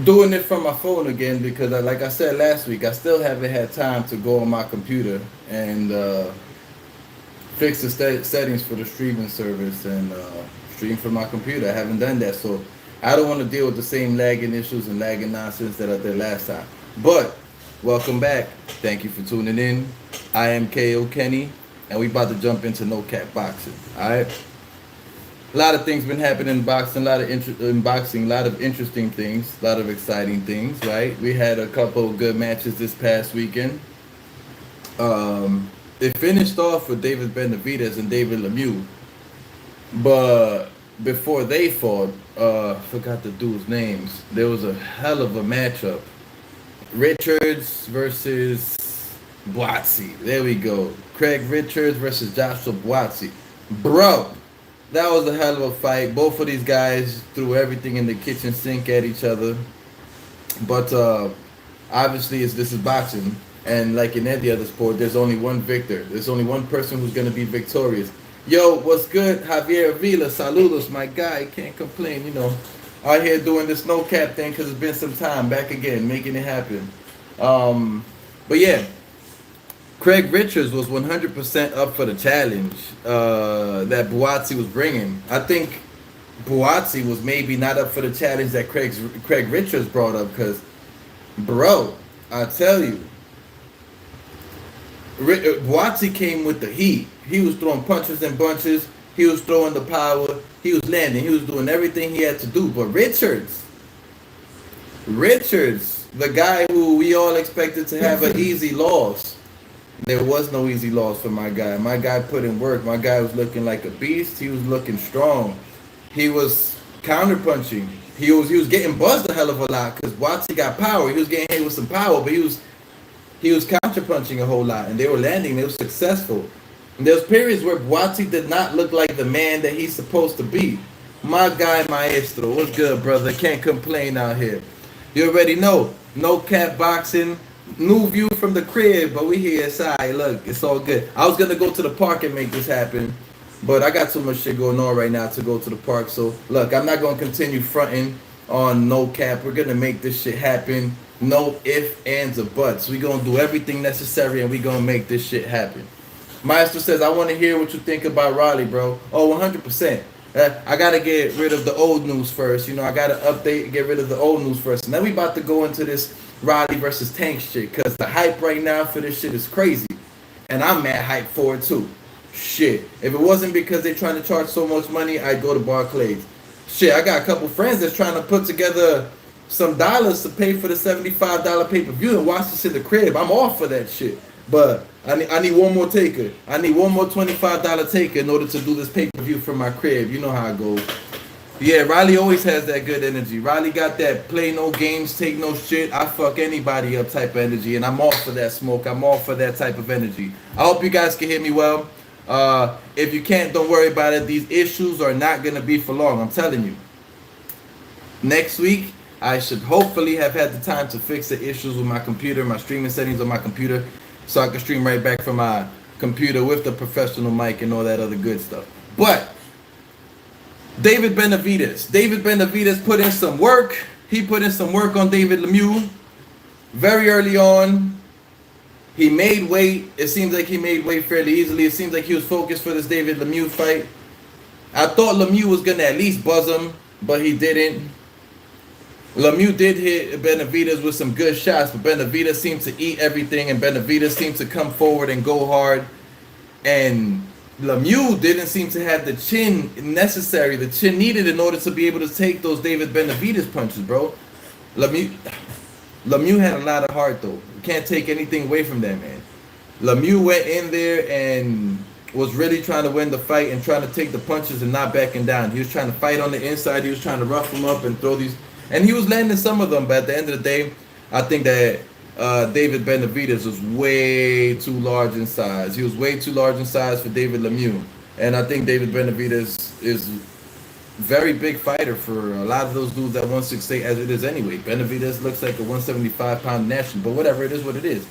Doing it from my phone again because, like I said last week, I still haven't had time to go on my computer and fix the settings for the streaming service and stream from my computer. I haven't done that, so I don't want to deal with the same lagging issues and lagging nonsense that I did last time. But welcome back. Thank you for tuning in. I am KO Kenny, and we about to jump into no cap boxing. All right. A lot of things been happening in boxing. A lot of in boxing. A lot of interesting things. A lot of exciting things. Right. We had a couple of good matches this past weekend. It finished off with David Benavidez and David Lemieux, but before they fought, forgot the dude's names. There was a hell of a matchup. Richards versus Buatsi. There we go. Craig Richards versus Joshua Buatsi. Bro, that was a hell of a fight. Both of these guys threw everything in the kitchen sink at each other. But obviously, this is boxing. And like in any other sport, there's only one victor. There's only one person who's going to be victorious. Yo, what's good? Javier Avila, saludos, my guy. Can't complain, Out here doing this no cap thing because it's been some time. Back again, making it happen. But yeah, Craig Richards was 100% up for the challenge that Buatsi was bringing. I think Buatsi was maybe not up for the challenge that Craig Richards brought up because, bro, I tell you, Buatsi came with the heat. He was throwing punches and bunches. He was throwing the power. He was landing. He was doing everything he had to do. But Richards, the guy who we all expected to have an easy loss, there was no easy loss for my guy. My guy put in work. My guy was looking like a beast. He was looking strong. He was counterpunching. He was getting buzzed a hell of a lot because Buatsi got power. He was getting hit with some power, but he was counterpunching a whole lot, and they were landing. They were successful. And there was periods where Buatsi did not look like the man that he's supposed to be. My guy, Maestro, what's good, brother? Can't complain out here. You already know, no cap boxing, new view from the crib, but we here inside. Look, it's all good. I was gonna go to the park and make this happen, but I got too much shit going on right now to go to the park. So look, I'm not gonna continue fronting on no cap. We're gonna make this shit happen. No ifs, ands, or buts. We gonna do everything necessary and we gonna make this shit happen. Maestro says, I want to hear what you think about Raleigh, bro. Oh, 100%. I gotta get rid of the old news first. I gotta update, get rid of the old news first. And then we about to go into this Raleigh versus Tank shit, because the hype right now for this shit is crazy. And I'm mad hype for it too. Shit. If it wasn't because they trying to charge so much money, I'd go to Barclays. Shit, I got a couple friends that's trying to put together some dollars to pay for the $75 pay-per-view and watch this in the crib. I'm all for that shit. But I need one more taker. I need one more $25 taker in order to do this pay-per-view from my crib. You know how it goes. Yeah, Riley always has that good energy. Riley got that play no games, take no shit, I fuck anybody up type of energy. And I'm all for that smoke. I'm all for that type of energy. I hope you guys can hear me well. If you can't, don't worry about it. These issues are not going to be for long. I'm telling you. Next week, I should hopefully have had the time to fix the issues with my computer, my streaming settings on my computer, so I can stream right back from my computer with the professional mic and all that other good stuff. But David Benavidez put in some work. He put in some work on David Lemieux very early on. He made weight. It seems like he made weight fairly easily. It seems like he was focused for this David Lemieux fight. I thought Lemieux was going to at least buzz him, but he didn't. Lemieux did hit Benavidez with some good shots, but Benavidez seemed to eat everything, and Benavidez seemed to come forward and go hard. And Lemieux didn't seem to have the chin necessary, the chin needed in order to be able to take those David Benavidez punches, bro. Lemieux had a lot of heart, though. You can't take anything away from that, man. Lemieux went in there and was really trying to win the fight and trying to take the punches and not backing down. He was trying to fight on the inside. He was trying to rough him up and throw these. And he was landing some of them, but at the end of the day, I think that David Benavidez was way too large in size. He was way too large in size for David Lemieux. And I think David Benavidez is very big fighter for a lot of those dudes at 168 as it is anyway. Benavidez looks like a 175-pound national, but whatever, it is what it is.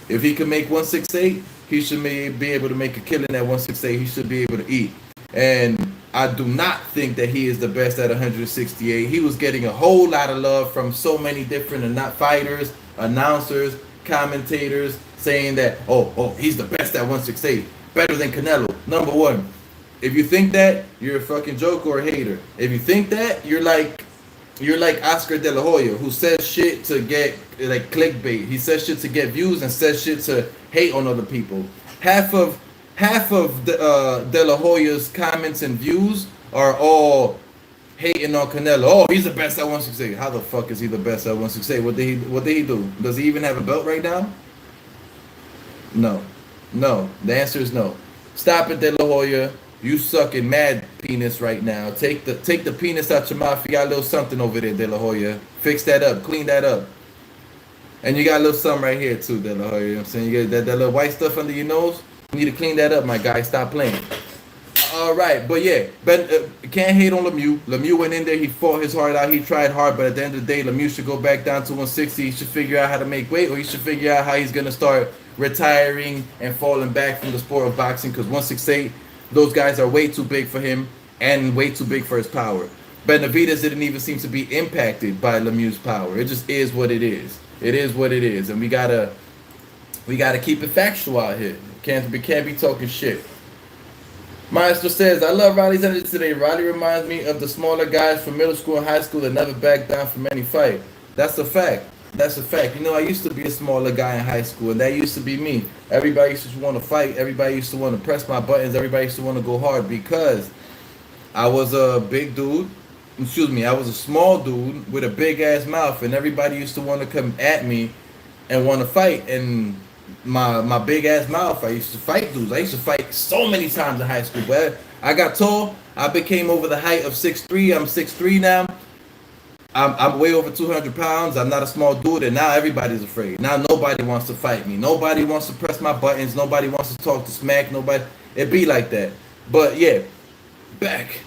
If he can make 168, he should be able to make a killing at 168. He should be able to eat. And I do not think that he is the best at 168. He was getting a whole lot of love from so many different fighters, announcers, commentators, saying that, oh, he's the best at 168. Better than Canelo. Number one. If you think that, you're a fucking joker or a hater. If you think that, you're like Oscar De La Hoya, who says shit to get like clickbait. He says shit to get views and says shit to hate on other people. Half of De La Hoya's comments and views are all hating on Canelo. Oh, he's the best at 168. How the fuck is he the best at 168? What did he do? Does he even have a belt right now? No. The answer is no. Stop it, De La Hoya. You sucking mad penis right now. Take the penis out your mouth. You got a little something over there, De La Hoya. Fix that up. Clean that up. And you got a little something right here too, De La Hoya. You know what I'm saying? You got that little white stuff under your nose. You need to clean that up, my guy. Stop playing. All right, but yeah, can't hate on Lemieux. Lemieux went in there. He fought his heart out. He tried hard, but at the end of the day, Lemieux should go back down to 160. He should figure out how to make weight, or he should figure out how he's gonna start retiring and falling back from the sport of boxing. Because 168. Those guys are way too big for him and way too big for his power. Benavidez didn't even seem to be impacted by Lemieux's power. It just is what it is. It is what it is, and we gotta keep it factual out here. Can't be talking shit. Maestro says, I love Riley's energy today. Riley reminds me of the smaller guys from middle school and high school that never backed down from any fight. That's a fact. That's a fact. You know, I used to be a smaller guy in high school, and that used to be me. Everybody used to want to fight. Everybody used to want to press my buttons. Everybody used to want to go hard because I was a big dude. I was a small dude with a big-ass mouth, and everybody used to want to come at me and want to fight. And my big-ass mouth, I used to fight dudes. I used to fight so many times in high school. But I got tall. I became over the height of 6'3". I'm 6'3" now. I'm way over 200 pounds. I'm not a small dude, and now everybody's afraid. Now nobody wants to fight me. Nobody wants to press my buttons. Nobody wants to talk to smack. Nobody. It be like that. But yeah, back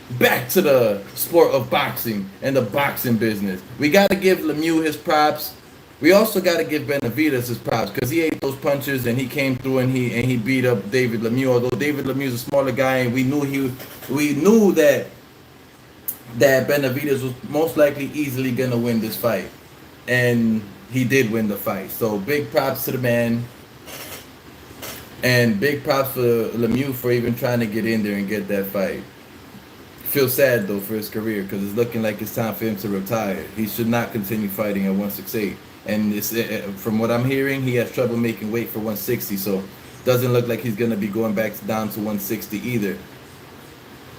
to the sport of boxing and the boxing business. We got to give Lemieux his props. We also got to give Benavidez his props because he ate those punches and he came through and he beat up David Lemieux. Although David Lemieux is a smaller guy, and we knew that Benavidez was most likely easily going to win this fight. And he did win the fight. So big props to the man. And big props for Lemieux for even trying to get in there and get that fight. Feel sad, though, for his career because it's looking like it's time for him to retire. He should not continue fighting at 168. And from what I'm hearing, he has trouble making weight for 160. So doesn't look like he's going to be going back down to 160 either.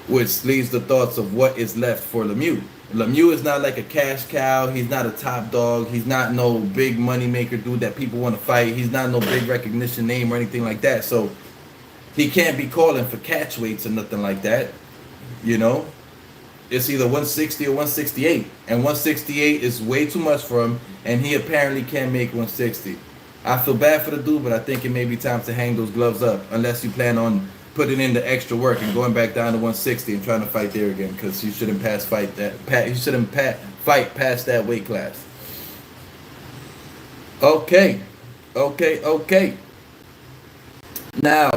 Which leaves the thoughts of what is left for Lemieux. Lemieux is not like a cash cow. He's not a top dog. He's not no big money maker dude that people want to fight. He's not no big recognition name or anything like that. So he can't be calling for catch weights or nothing like that. You know, it's either 160 or 168, and 168 is way too much for him, and he apparently can't make 160. I feel bad for the dude, but I think it may be time to hang those gloves up unless you plan on putting in the extra work and going back down to 160 and trying to fight there again, because you shouldn't fight past that weight class. Okay. Now,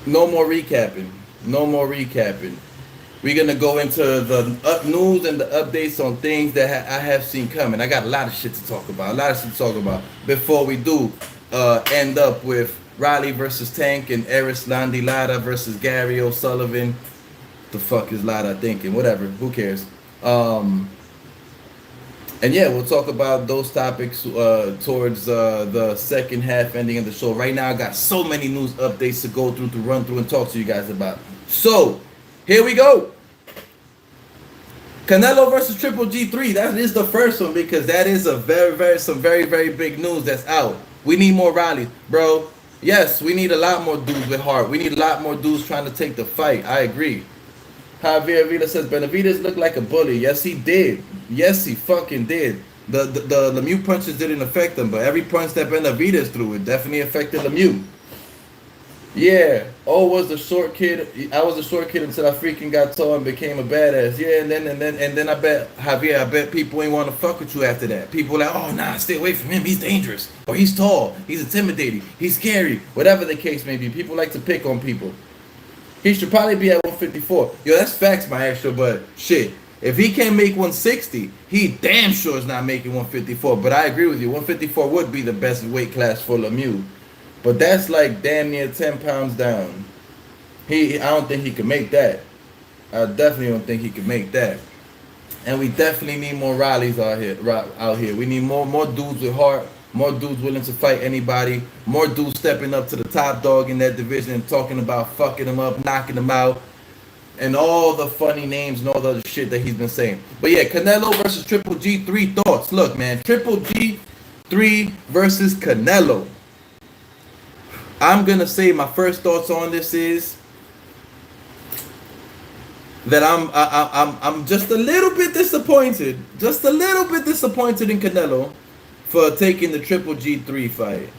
no more recapping. We're gonna go into the news and the updates on things that I have seen coming. I got a lot of shit to talk about. Before we do end up with Riley versus Tank and Erislandy, Lara versus Gary O'Sullivan. The fuck is Lara thinking? Whatever. Who cares? And yeah, we'll talk about those topics towards the second half ending of the show. Right now, I got so many news updates to go through, to run through, and talk to you guys about. So, here we go. Canelo versus Triple G3. That is the first one because that is a very big news that's out. We need more Rileys, bro. Yes, we need a lot more dudes with heart. We need a lot more dudes trying to take the fight. I agree. Javier Vila says, Benavidez looked like a bully. Yes, he did. Yes, he fucking did. The Lemieux punches didn't affect him, but every punch that Benavidez threw, it definitely affected Lemieux. Yeah. Oh, was a short kid. I was a short kid until I freaking got tall and became a badass. Yeah, and then I bet, Javier, I bet people ain't want to fuck with you after that. People like, oh, nah, stay away from him. He's dangerous. Or he's tall. He's intimidating. He's scary. Whatever the case may be. People like to pick on people. He should probably be at 154. Yo, that's facts, my extra, but shit. If he can't make 160, he damn sure is not making 154. But I agree with you. 154 would be the best weight class for Lemieux. But that's like damn near 10 pounds down. I don't think he could make that. I definitely don't think he could make that. And we definitely need more rallies out here. We need more dudes with heart, more dudes willing to fight anybody, more dudes stepping up to the top dog in that division and talking about fucking them up, knocking them out, and all the funny names and all the other shit that he's been saying. But yeah, Canelo versus Triple G, 3 thoughts. Look, man, Triple G 3 versus Canelo. I'm gonna say my first thoughts on this is that I'm just a little bit disappointed, in Canelo for taking the Triple G3 fight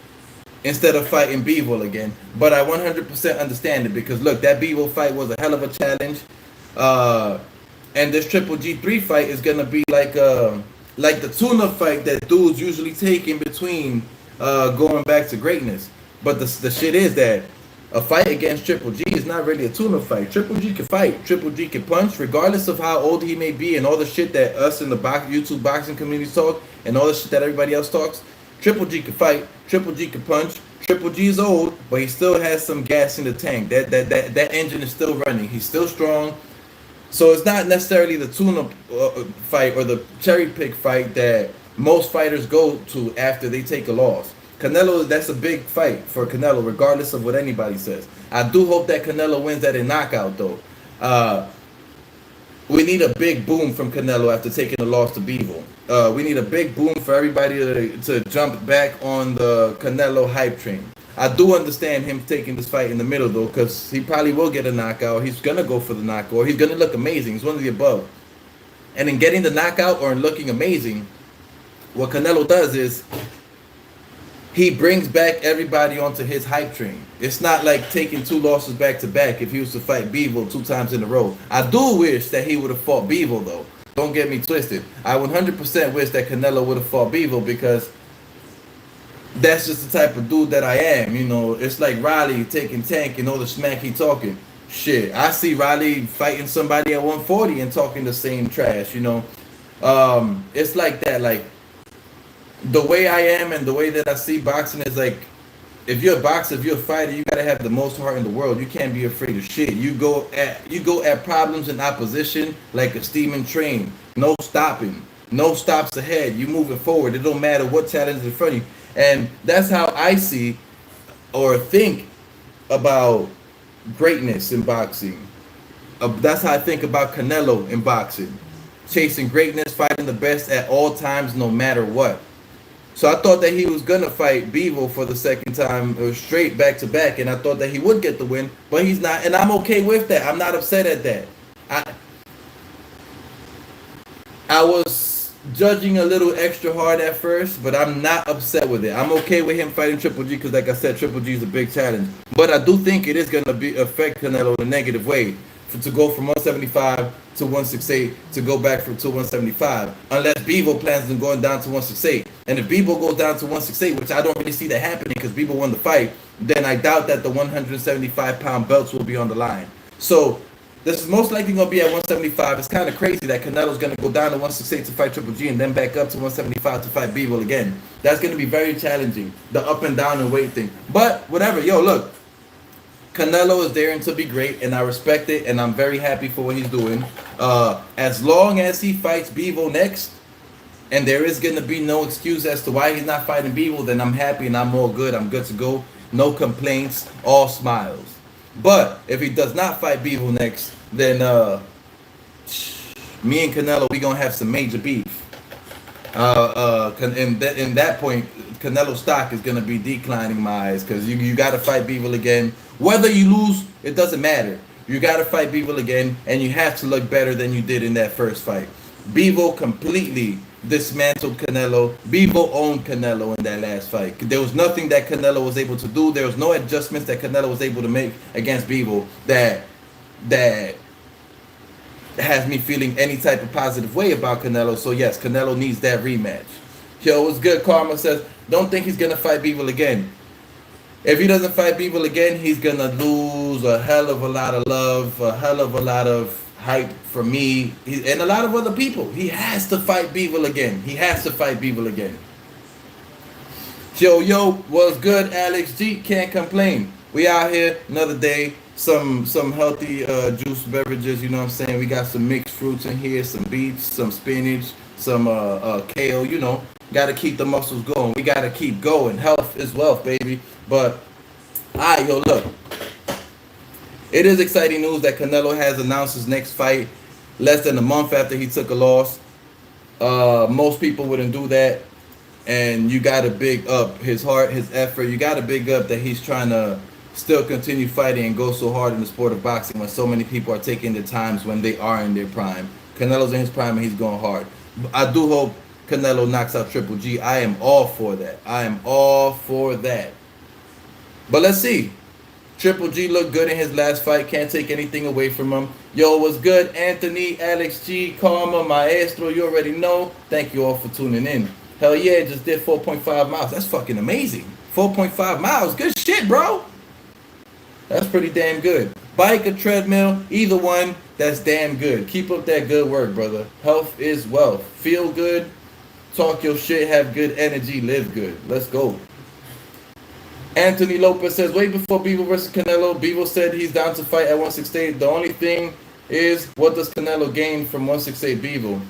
instead of fighting Bivol again. But I 100% understand it because look, that Bivol fight was a hell of a challenge, and this Triple G3 fight is gonna be like the tuna fight that dudes usually take in between going back to greatness. But the shit is that a fight against Triple G is not really a tuna fight. Triple G can fight. Triple G can punch, regardless of how old he may be and all the shit that us in the YouTube boxing community talk and all the shit that everybody else talks. Triple G can fight. Triple G can punch. Triple G is old, but he still has some gas in the tank. That engine is still running. He's still strong. So it's not necessarily the tuna fight or the cherry pick fight that most fighters go to after they take a loss. Canelo, that's a big fight for Canelo, regardless of what anybody says. I do hope that Canelo wins that in knockout, though. We need a big boom from Canelo after taking the loss to Bivol. We need a big boom for everybody to jump back on the Canelo hype train. I do understand him taking this fight in the middle, though, because he probably will get a knockout. He's going to go for the knockout, or he's going to look amazing. It's one of the above. And in getting the knockout or in looking amazing, what Canelo does is he brings back everybody onto his hype train. It's not like taking 2 losses back to back if he was to fight Bivol 2 times in a row. I do wish that he would have fought Bivol, though. Don't get me twisted. I 100% wish that Canelo would have fought Bivol because that's just the type of dude that I am. You know, it's like Riley taking Tank and all the smack he talking. Shit, I see Riley fighting somebody at 140 and talking the same trash, you know. It's like that, like, the way I am and the way that I see boxing is like, if you're a boxer, if you're a fighter, you gotta have the most heart in the world. You can't be afraid of shit. You go at problems and opposition like a steaming train. No stopping, no stops ahead. You moving forward. It don't matter what challenge is in front of you. And that's how I see or think about greatness in boxing. That's how I think about Canelo in boxing. Chasing greatness, fighting the best at all times, no matter what. So I thought that he was going to fight Bivol for the second time straight back to back, and I thought that he would get the win, but he's not, and I'm okay with that. I'm not upset at that. I was judging a little extra hard at first, but I'm not upset with it. I'm okay with him fighting Triple G because, like I said, Triple G is a big challenge. But I do think it is going to affect Canelo in a negative way to go from 175 to 168 to go back to 175, unless Bivol plans on going down to 168. And if Bivol goes down to 168, which I don't really see that happening because Bivol won the fight, then I doubt that the 175-pound belts will be on the line. So this is most likely going to be at 175. It's kind of crazy that Canelo's going to go down to 168 to fight Triple G and then back up to 175 to fight Bivol again. That's going to be very challenging, the up and down and weight thing. But whatever, yo, look. Canelo is daring to be great, and I respect it, and I'm very happy for what he's doing. As long as he fights Bivol next, and there is going to be no excuse as to why he's not fighting Bivol, then I'm happy and I'm all good. I'm good to go. No complaints, all smiles. But if he does not fight Bivol next, then me and Canelo, we going to have some major beef. In that point, Canelo's stock is going to be declining in my eyes because you got to fight Bivol again. Whether you lose, it doesn't matter. You got to fight Bivol again, and you have to look better than you did in that first fight. Bivol completely dismantled Canelo. Bivol owned Canelo in that last fight. There was nothing that Canelo was able to do. There was no adjustments that Canelo was able to make against Bivol that has me feeling any type of positive way about Canelo. So yes, Canelo needs that rematch. Yo, what's good? Karma says, don't think he's going to fight Bivol again. If he doesn't fight Bivol again, he's going to lose lose a hell of a lot of love, a hell of a lot of hype from me and a lot of other people. He has to fight Bivol again. He has to fight Bivol again. Yo, was good, Alex G. Can't complain. We out here another day. Some healthy juice beverages, you know what I'm saying? We got some mixed fruits in here, some beets, some spinach, some kale, you know. Got to keep the muscles going. We got to keep going. Health is wealth, baby. But, all right, yo, look. It is exciting news that Canelo has announced his next fight less than a month after he took a loss. Most people wouldn't do that. And you got to big up his heart, his effort. You got to big up that he's trying to still continue fighting and go so hard in the sport of boxing when so many people are taking the times when they are in their prime. Canelo's in his prime and he's going hard. I do hope Canelo knocks out Triple G. I am all for that. I am all for that. But let's see. Triple G looked good in his last fight. Can't take anything away from him. Yo, what's good? Anthony, Alex G, Karma, Maestro. You already know. Thank you all for tuning in. Hell yeah, just did 4.5 miles. That's fucking amazing. 4.5 miles. Good shit, bro. That's pretty damn good. Bike or treadmill, either one, that's damn good. Keep up that good work, brother. Health is wealth. Feel good, talk your shit, have good energy, live good. Let's go. Anthony Lopez says, way before Bivol versus Canelo, Bivol said he's down to fight at 168. The only thing is, what does Canelo gain from 168 Bivol?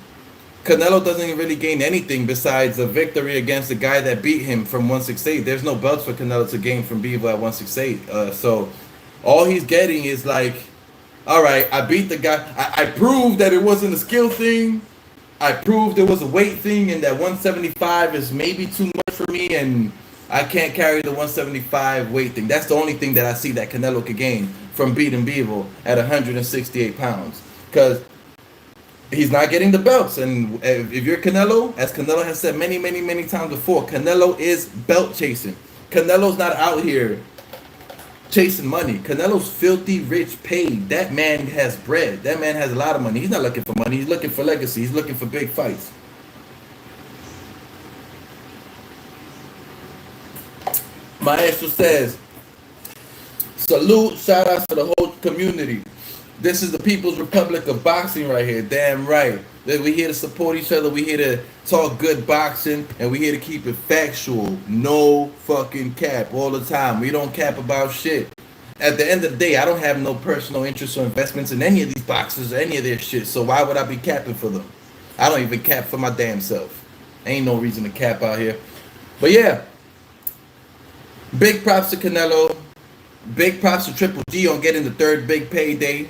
Canelo doesn't really gain anything besides a victory against the guy that beat him from 168. There's no belts for Canelo to gain from Bivol at 168. So all he's getting is like, all right, I beat the guy. I proved that it wasn't a skill thing. I proved it was a weight thing, and that 175 is maybe too much for me, and I can't carry the 175 weight thing. That's the only thing that I see that Canelo could gain from beating Bivol at 168 pounds. Because he's not getting the belts. And if you're Canelo, as Canelo has said many, many, many times before, Canelo is belt chasing. Canelo's not out here chasing money. Canelo's filthy rich paid. That man has bread. That man has a lot of money. He's not looking for money. He's looking for legacy. He's looking for big fights. Maestro says, salute, shout outs to the whole community. This is the People's Republic of Boxing right here. Damn right. We're here to support each other. We're here to talk good boxing. And we're here to keep it factual. No fucking cap all the time. We don't cap about shit. At the end of the day, I don't have no personal interest or investments in any of these boxers or any of their shit. So why would I be capping for them? I don't even cap for my damn self. Ain't no reason to cap out here. But yeah. Big props to Canelo. Big props to Triple G on getting the third big payday.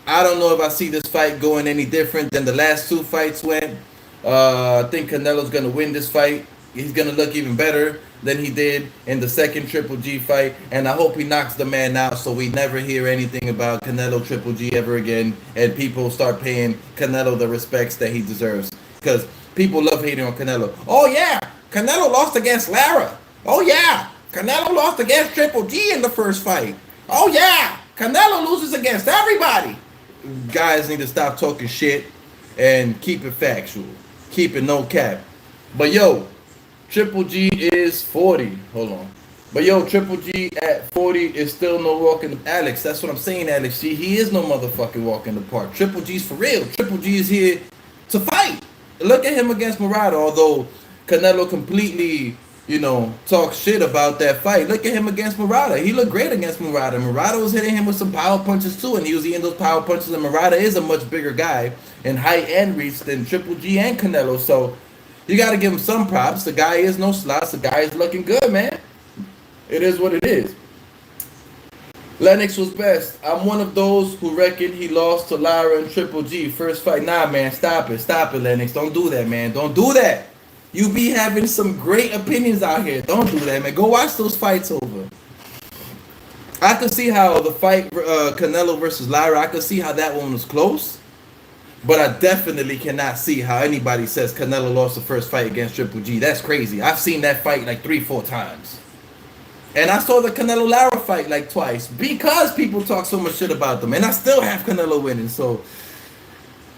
I don't know if I see this fight going any different than the last two fights went. I think Canelo's going to win this fight. He's going to look even better than he did in the second Triple G fight. And I hope he knocks the man out so we never hear anything about Canelo Triple G ever again. And people start paying Canelo the respects that he deserves. Because people love hating on Canelo. Oh, yeah. Canelo lost against Lara. Oh, yeah. Canelo lost against Triple G in the first fight. Oh, yeah. Canelo loses against everybody. Guys need to stop talking shit and keep it factual. Keep it no cap. But, yo, Triple G is 40. Hold on. But, yo, Triple G at 40 is still no walk in the... Alex, that's what I'm saying, Alex G. He is no motherfucking walk in the park. Triple G's for real. Triple G is here to fight. Look at him against Murata, although Canelo completely... talk shit about that fight. Look at him against Murata. He looked great against Murata. Murata was hitting him with some power punches too, and he was eating those power punches, and Murata is a much bigger guy in height and reach than Triple G and Canelo, so you got to give him some props. The guy is no slouch. The guy is looking good, man. It is what it is. Lennox was best. I'm one of those who reckon he lost to Lara and Triple G. First fight. Nah, man, stop it. Stop it, Lennox. Don't do that, man. Don't do that. You be having some great opinions out here. Don't do that, man. Go watch those fights over. I could see how the fight, Canelo versus Lara, I could see how that one was close. But I definitely cannot see how anybody says Canelo lost the first fight against Triple G. That's crazy. I've seen that fight like 3-4 times. And I saw the Canelo-Lara fight like twice because people talk so much shit about them. And I still have Canelo winning. So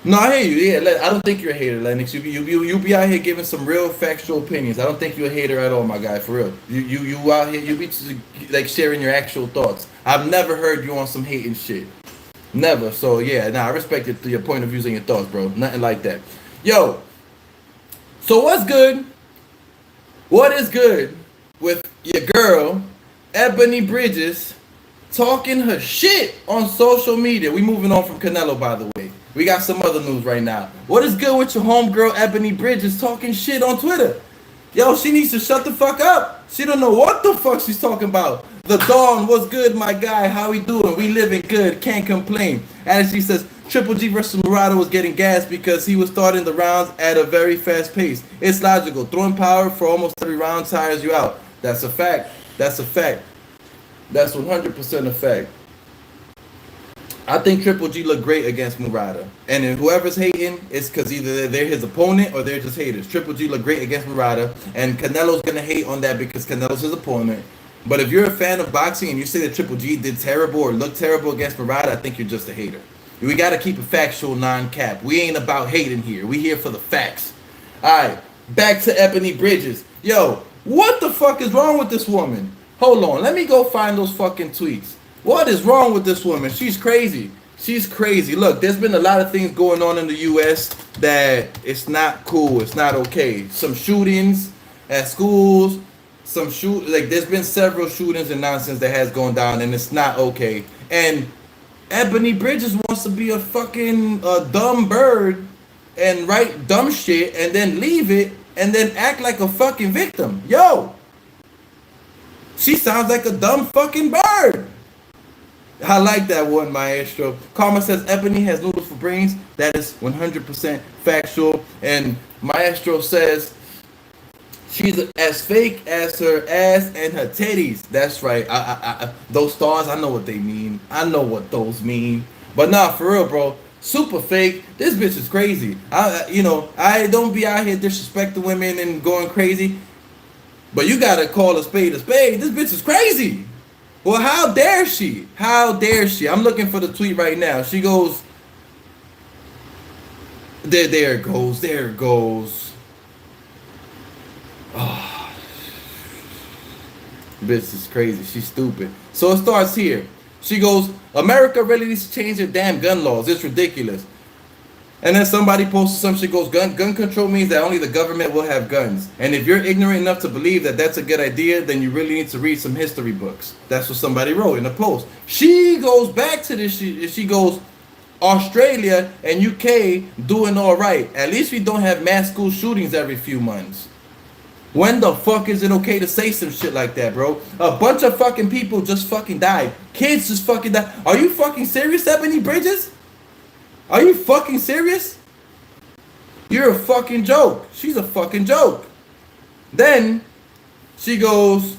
No, I hear you. Yeah, I don't think you're a hater, Lennox. You be out here giving some real factual opinions. I don't think you're a hater at all, my guy. For real. You out here. You be just, like sharing your actual thoughts. I've never heard you on some hating shit. Never. So yeah, nah, I respect your point of views and your thoughts, bro. Nothing like that. Yo. So what's good? What is good with your girl, Ebanie Bridges, talking her shit on social media? We moving on from Canelo, by the way. We got some other news right now. What is good with your homegirl, Ebanie Bridges, talking shit on Twitter? Yo, she needs to shut the fuck up. She don't know what the fuck she's talking about. The Dawn, what's good, my guy? How we doing? We living good. Can't complain. And she says, Triple G versus Murata was getting gas because he was starting the rounds at a very fast pace. It's logical. Throwing power for almost every round tires you out. That's a fact. That's a fact. That's 100% a fact. I think Triple G looked great against Murata. And if whoever's hating, it's because either they're his opponent or they're just haters. Triple G looked great against Murata. And Canelo's going to hate on that because Canelo's his opponent. But if you're a fan of boxing and you say that Triple G did terrible or looked terrible against Murata, I think you're just a hater. We got to keep it factual, non-cap. We ain't about hating here. We here for the facts. All right, back to Ebanie Bridges. Yo, what the fuck is wrong with this woman? Hold on, let me go find those fucking tweets. What is wrong with this woman? She's crazy. She's crazy. Look, there's been a lot of things going on in the U.S. that it's not cool. It's not okay. Some shootings at schools. There's been several shootings and nonsense that has gone down, and it's not okay. And Ebanie Bridges wants to be a fucking dumb bird and write dumb shit and then leave it and then act like a fucking victim. Yo, she sounds like a dumb fucking bird. I like that one, Maestro. Karma says Ebanie has noodles for brains. That is 100% factual. And Maestro says she's as fake as her ass and her titties. That's right. Those stars, I know what they mean. I know what those mean. But nah, for real, bro. Super fake. This bitch is crazy. I don't be out here disrespecting women and going crazy. But you gotta call a spade a spade. This bitch is crazy. Well, how dare she? How dare she? I'm looking for the tweet right now. She goes, there it goes. There it goes. Oh, bitch is crazy. She's stupid. So it starts here. She goes, America really needs to change their damn gun laws. It's ridiculous. And then somebody posts some shit goes, gun control means that only the government will have guns. And if you're ignorant enough to believe that that's a good idea, then you really need to read some history books. That's what somebody wrote in a post. She goes back to this. She goes, Australia and UK doing all right. At least we don't have mass school shootings every few months. When the fuck is it okay to say some shit like that, bro? A bunch of fucking people just fucking died. Kids just fucking died. Are you fucking serious, Ebanie Bridges? Are you fucking serious? You're a fucking joke. She's a fucking joke. Then she goes,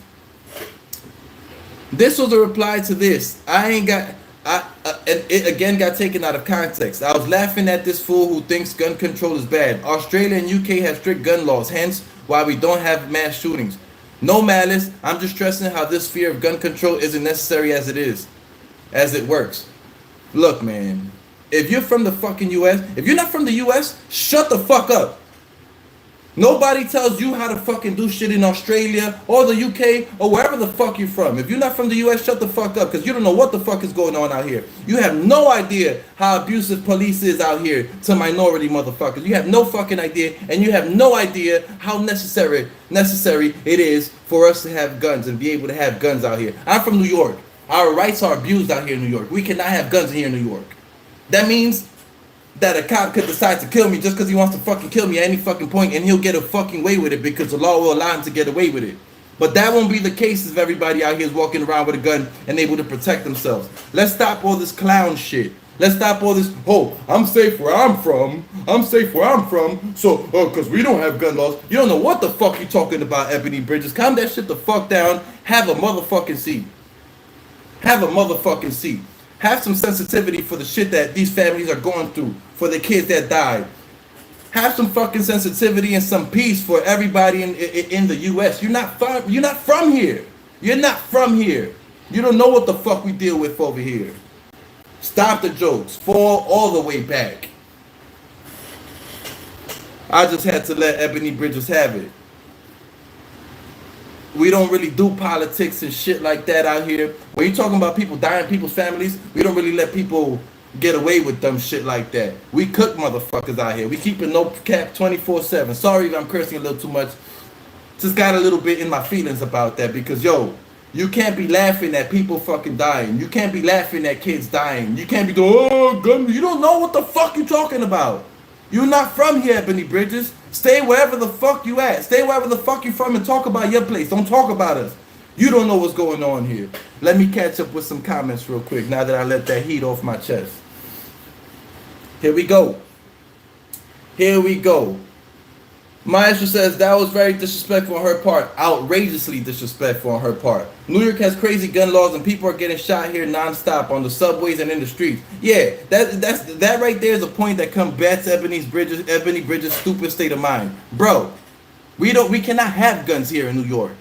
this was a reply to this. It again got taken out of context. I was laughing at this fool who thinks gun control is bad. Australia and UK have strict gun laws, hence why we don't have mass shootings. No malice. I'm just stressing how this fear of gun control isn't necessary as it works. Look, man. If you're from the fucking US, if you're not from the US, shut the fuck up. Nobody tells you how to fucking do shit in Australia or the UK or wherever the fuck you're from. If you're not from the US, shut the fuck up because you don't know what the fuck is going on out here. You have no idea how abusive police is out here to minority motherfuckers. You have no fucking idea, and you have no idea how necessary it is for us to have guns and be able to have guns out here. I'm from New York. Our rights are abused out here in New York. We cannot have guns here in New York. That means that a cop could decide to kill me just because he wants to fucking kill me at any fucking point, and he'll get a fucking way with it because the law will allow him to get away with it. But that won't be the case if everybody out here is walking around with a gun and able to protect themselves. Let's stop all this clown shit. Let's stop all this, I'm safe where I'm from. I'm safe where I'm from. So, because we don't have gun laws. You don't know what the fuck you talking about, Ebanie Bridges. Calm that shit the fuck down. Have a motherfucking seat. Have a motherfucking seat. Have some sensitivity for the shit that these families are going through, for the kids that died. Have some fucking sensitivity and some peace for everybody in the U.S. You're not from here. You're not from here. You don't know what the fuck we deal with over here. Stop the jokes. Fall all the way back. I just had to let Ebanie Bridges have it. We don't really do politics and shit like that out here. When you're talking about people dying, people's families, we don't really let people get away with dumb shit like that. We cook motherfuckers out here. We keep it no cap 24/7. Sorry if I'm cursing a little too much. Just got a little bit in my feelings about that because, yo, you can't be laughing at people fucking dying. You can't be laughing at kids dying. You can't be going, oh, gun. You don't know what the fuck you talking about. You're not from here, Ebanie Bridges. Stay wherever the fuck you at. Stay wherever the fuck you from and talk about your place. Don't talk about us. You don't know what's going on here. Let me catch up with some comments real quick now that I let that heat off my chest. Here we go. Here we go. Maestro says that was very disrespectful on her part. Outrageously disrespectful on her part. New York has crazy gun laws and people are getting shot here nonstop on the subways and in the streets. Yeah, that right there is a point that combats Ebanie Bridges' stupid state of mind. Bro, we cannot have guns here in New York.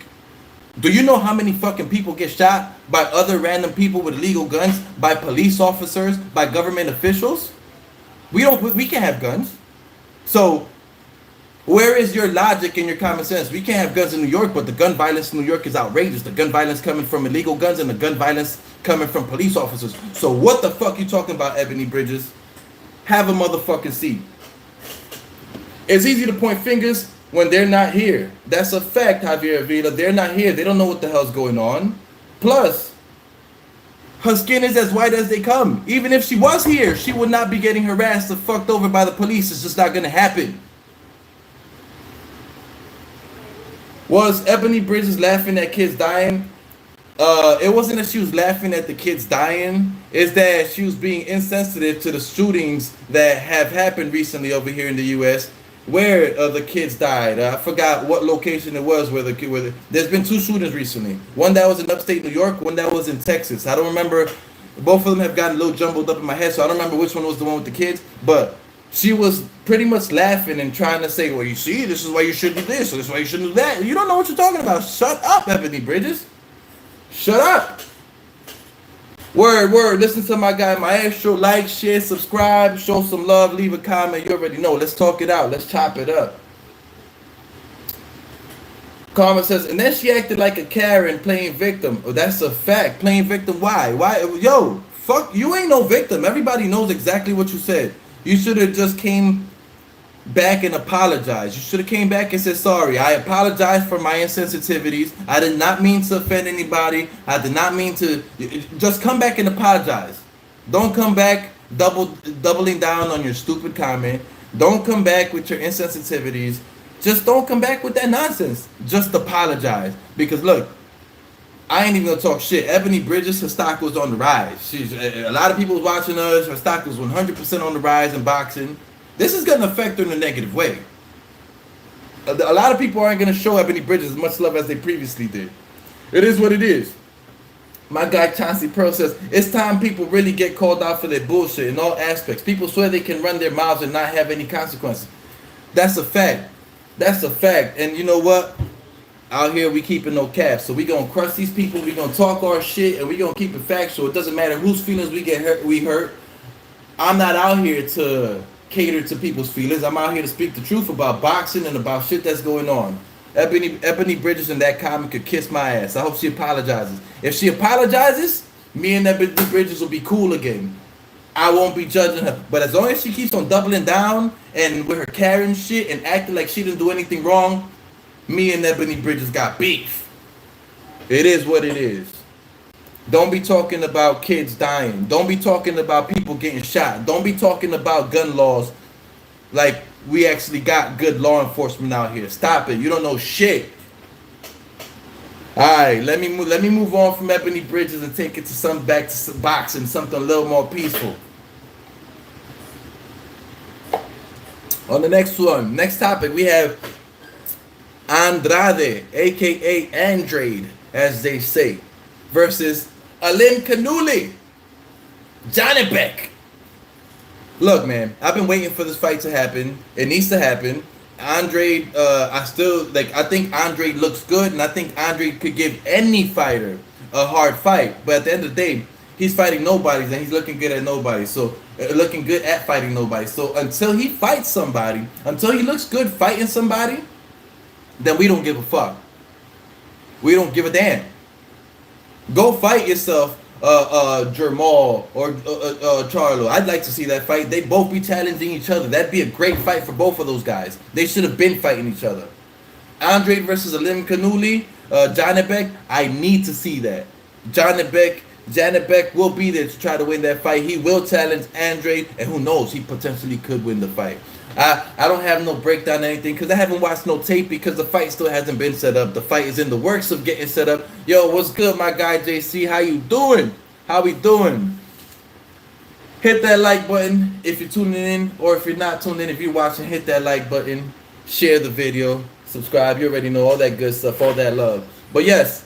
Do you know how many fucking people get shot by other random people with illegal guns, by police officers, by government officials? We can't have guns. So where is your logic and your common sense? We can't have guns in New York, but the gun violence in New York is outrageous. The gun violence coming from illegal guns and the gun violence coming from police officers. So what the fuck you talking about, Ebanie Bridges? Have a motherfucking seat. It's easy to point fingers when they're not here. That's a fact, Javier Avila. They're not here. They don't know what the hell's going on. Plus, her skin is as white as they come. Even if she was here, she would not be getting harassed or fucked over by the police. It's just not going to happen. Was Ebanie Bridges laughing at kids dying? It wasn't that she was laughing at the kids dying. It's that she was being insensitive to the shootings that have happened recently over here in the U.S. where the kids died. I forgot what location it was where there's been 2 shootings recently. One that was in upstate New York, one that was in Texas. I don't remember. Both of them have gotten a little jumbled up in my head, so I don't remember which one was the one with the kids. But she was pretty much laughing and trying to say, well, you see, this is why you should do this, or this is why you shouldn't do that. You don't know what you're talking about. Shut up, Ebanie Bridges. Shut up. Word. Listen to my guy Maestro. Like, share, subscribe, show some love, leave a comment. You already know. Let's talk it out. Let's chop it up. Carmen says, and then she acted like a Karen playing victim. Oh, that's a fact. Playing victim. Why? Yo, fuck, you ain't no victim. Everybody knows exactly what you said. You should have just came back and apologized. You should have came back and said, sorry, I apologize for my insensitivities. I did not mean to offend anybody. I did not mean to. Just come back and apologize. Don't come back doubling down on your stupid comment. Don't come back with your insensitivities. Just don't come back with that nonsense. Just apologize. Because look, I ain't even gonna talk shit. Ebanie Bridges, her stock was on the rise. A lot of people was watching us. Her stock was 100% on the rise in boxing. This is gonna affect her in a negative way. A lot of people aren't gonna show Ebanie Bridges as much love as they previously did. It is what it is. My guy Chauncey Pearl says, it's time people really get called out for their bullshit in all aspects. People swear they can run their mouths and not have any consequences. That's a fact. That's a fact. And you know what? Out here, we keeping no caps. So we gonna crush these people. We gonna talk our shit, and we gonna keep it factual. It doesn't matter whose feelings we get hurt. We hurt. I'm not out here to cater to people's feelings. I'm out here to speak the truth about boxing and about shit that's going on. Ebanie Bridges in that comment could kiss my ass. I hope she apologizes. If she apologizes, me and Ebanie Bridges will be cool again. I won't be judging her. But as long as she keeps on doubling down and with her Karen shit and acting like she didn't do anything wrong, me and Ebanie Bridges got beef. It is what it is. Don't be talking about kids dying. Don't be talking about people getting shot. Don't be talking about gun laws like we actually got good law enforcement out here. Stop it. You don't know shit. All right, let me move on from Ebanie Bridges and take it to back to boxing, something a little more peaceful. On the next one, next topic, we have Andrade, aka Andrade, as they say, versus Alimkanhuly, Johnny Beck. Look, man, I've been waiting for this fight to happen. It needs to happen. Andrade, I think Andrade looks good, and I think Andrade could give any fighter a hard fight. But at the end of the day, he's fighting nobodies, and he's looking good at nobody. So looking good at fighting nobody. So until he fights somebody, until he looks good fighting somebody, then we don't give a fuck. We don't give a damn. Go fight yourself, Jermal or Charlo. I'd like to see that fight. They both be challenging each other. That'd be a great fight for both of those guys. They should have been fighting each other. Andrade versus Alimkanhuly, Janibek. I need to see that. Janibek will be there to try to win that fight. He will challenge Andrade, and who knows, he potentially could win the fight. I don't have no breakdown or anything because I haven't watched no tape because the fight still hasn't been set up. The fight is in the works of getting set up. Yo, what's good, my guy JC? How you doing? How we doing? Hit that like button if you're tuning in, or if you're not tuning in, if you're watching, hit that like button. Share the video. Subscribe. You already know all that good stuff, all that love. But yes,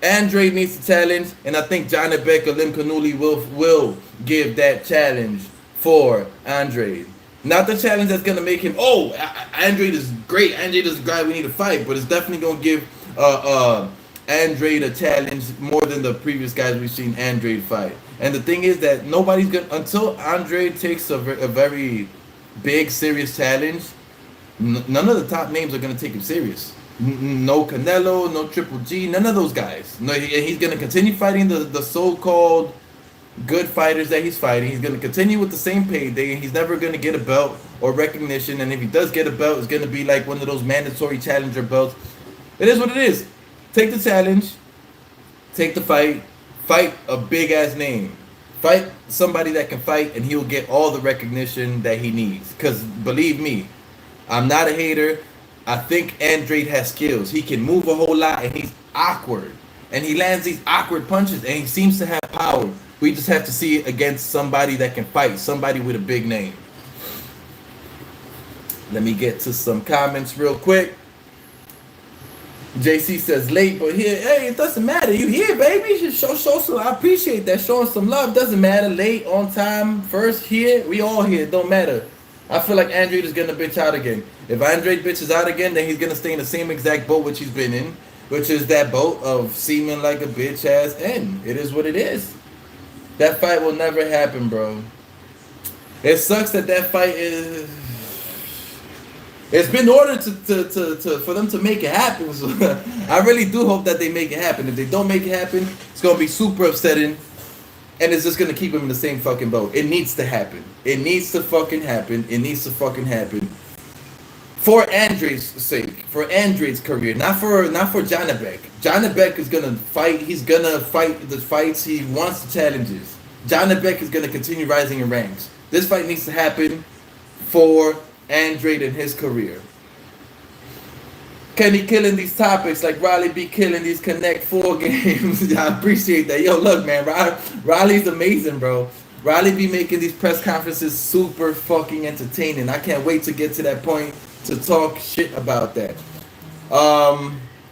Andrade needs to challenge, and I think Janibek or Alimkanhuly will give that challenge for Andrade. Not the challenge that's gonna make him, oh, Andrade is great. Andrade is the guy we need to fight, but it's definitely gonna give Andrade a challenge more than the previous guys we've seen Andrade fight. And the thing is that nobody's gonna, until Andrade takes a very big, serious challenge, none of the top names are gonna take him serious. No Canelo, no Triple G, none of those guys. No, he's gonna continue fighting the so-called good fighters that he's fighting. He's going to continue with the same payday. He's never going to get a belt or recognition. And if he does get a belt, it's going to be like one of those mandatory challenger belts. It is what it is. Take the challenge. Take the fight. Fight a big-ass name. Fight somebody that can fight, and he'll get all the recognition that he needs. Because believe me, I'm not a hater. I think Andrade has skills. He can move a whole lot, and he's awkward. And he lands these awkward punches, and he seems to have power. We just have to see it against somebody that can fight, somebody with a big name. Let me get to some comments real quick. JC says late, but here, hey, it doesn't matter. You here, baby? You should show some. I appreciate that. Showing some love doesn't matter. Late, on time, first, here. We all here. It don't matter. I feel like Andrade is gonna bitch out again. If Andrade bitches out again, then he's gonna stay in the same exact boat which he's been in, which is that boat of seeming like a bitch ass end. It is what it is. That fight will never happen, bro. It sucks that fight is. It's been ordered for them to make it happen. So I really do hope that they make it happen. If they don't make it happen, it's gonna be super upsetting, and it's just gonna keep them in the same fucking boat. It needs to happen. It needs to fucking happen. It needs to fucking happen. For Andrade's sake, for Andrade's career, not for Janibek. Janibek is gonna fight. He's gonna fight the fights. He wants the challenges. Janibek is gonna continue rising in ranks. This fight needs to happen for Andrade and his career. Kenny killing these topics like Riley be killing these Connect 4 games. I appreciate that. Yo, look, man, Riley's amazing, bro. Riley be making these press conferences super fucking entertaining. I can't wait to get to that point to talk shit about that.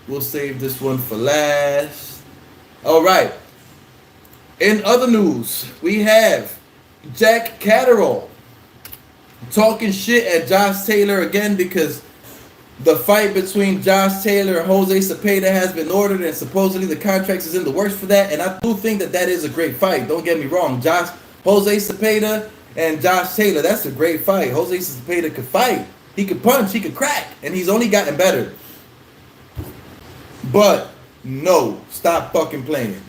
We'll save this one for last. All right. In other news, we have Jack Catteral talking shit at Josh Taylor again because the fight between Josh Taylor and Jose Zepeda has been ordered, and supposedly the contract is in the works for that. And I do think that is a great fight. Don't get me wrong. Jose Zepeda and Josh Taylor, that's a great fight. Jose Zepeda could fight. He could punch, he could crack, and he's only gotten better. But no, stop fucking playing.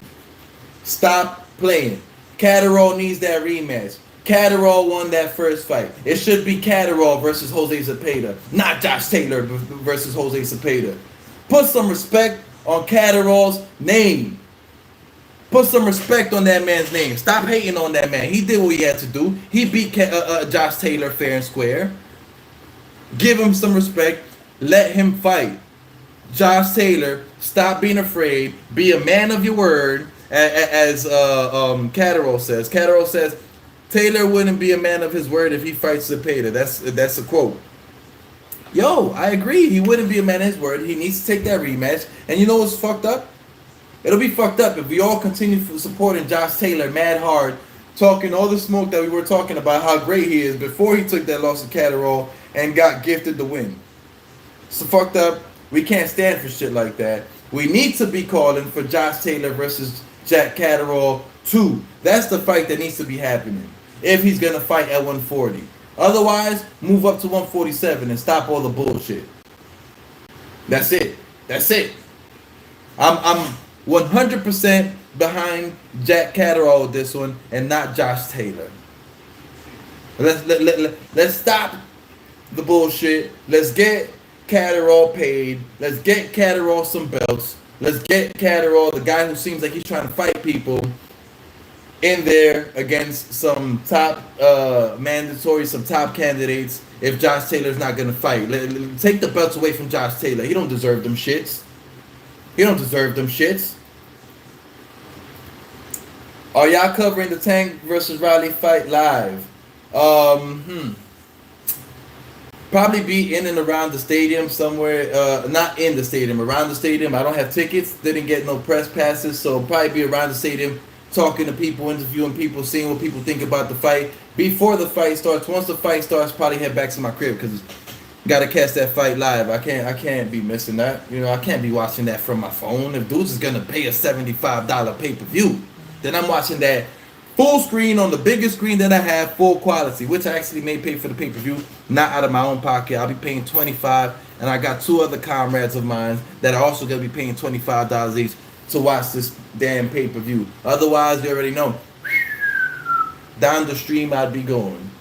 Stop playing. Catteral needs that rematch. Catteral won that first fight. It should be Catteral versus Jose Zepeda, not Josh Taylor versus Jose Zepeda. Put some respect on Catteral's name. Put some respect on that man's name. Stop hating on that man. He did what he had to do. He beat Josh Taylor fair and square. Give him some respect. Let him fight. Josh Taylor, stop being afraid. Be a man of your word, as Catteral says. Catteral says Taylor wouldn't be a man of his word if he fights Zepeda. That's a quote. Yo, I agree. He wouldn't be a man of his word. He needs to take that rematch. And you know what's fucked up? It'll be fucked up if we all continue supporting Josh Taylor mad hard, talking all the smoke that we were talking about, how great he is before he took that loss to Catteral and got gifted the win. So fucked up. We can't stand for shit like that. We need to be calling for Josh Taylor versus Jack Catteral 2. That's the fight that needs to be happening. if he's gonna fight at 140. Otherwise, move up to 147 and stop all the bullshit. That's it. That's it. I'm 100% behind Jack Catteral with this one and not Josh Taylor. Let's stop the bullshit. Let's get Catteral paid. Let's get Catteral some belts. Let's get Catteral, the guy who seems like he's trying to fight people, in there against some top mandatory, some top candidates. If Josh Taylor's not gonna fight, take the belts away from Josh Taylor. He don't deserve them shits. He don't deserve them shits. Are y'all covering the Tank versus Riley fight live? Probably be in and around the stadium somewhere. Not in the stadium, around the stadium. I don't have tickets. Didn't get no press passes, so probably be around the stadium, talking to people, interviewing people, seeing what people think about the fight before the fight starts. Once the fight starts, probably head back to my crib because gotta catch that fight live. I can't be missing that. You know, I can't be watching that from my phone. If dudes is gonna pay a $75 pay-per-view, then I'm watching that full screen on the biggest screen that I have, full quality, which I actually may pay for the pay-per-view, not out of my own pocket. I'll be paying $25, and I got two other comrades of mine that are also gonna be paying $25 each to watch this damn pay-per-view. Otherwise, you already know, down the stream I'd be going.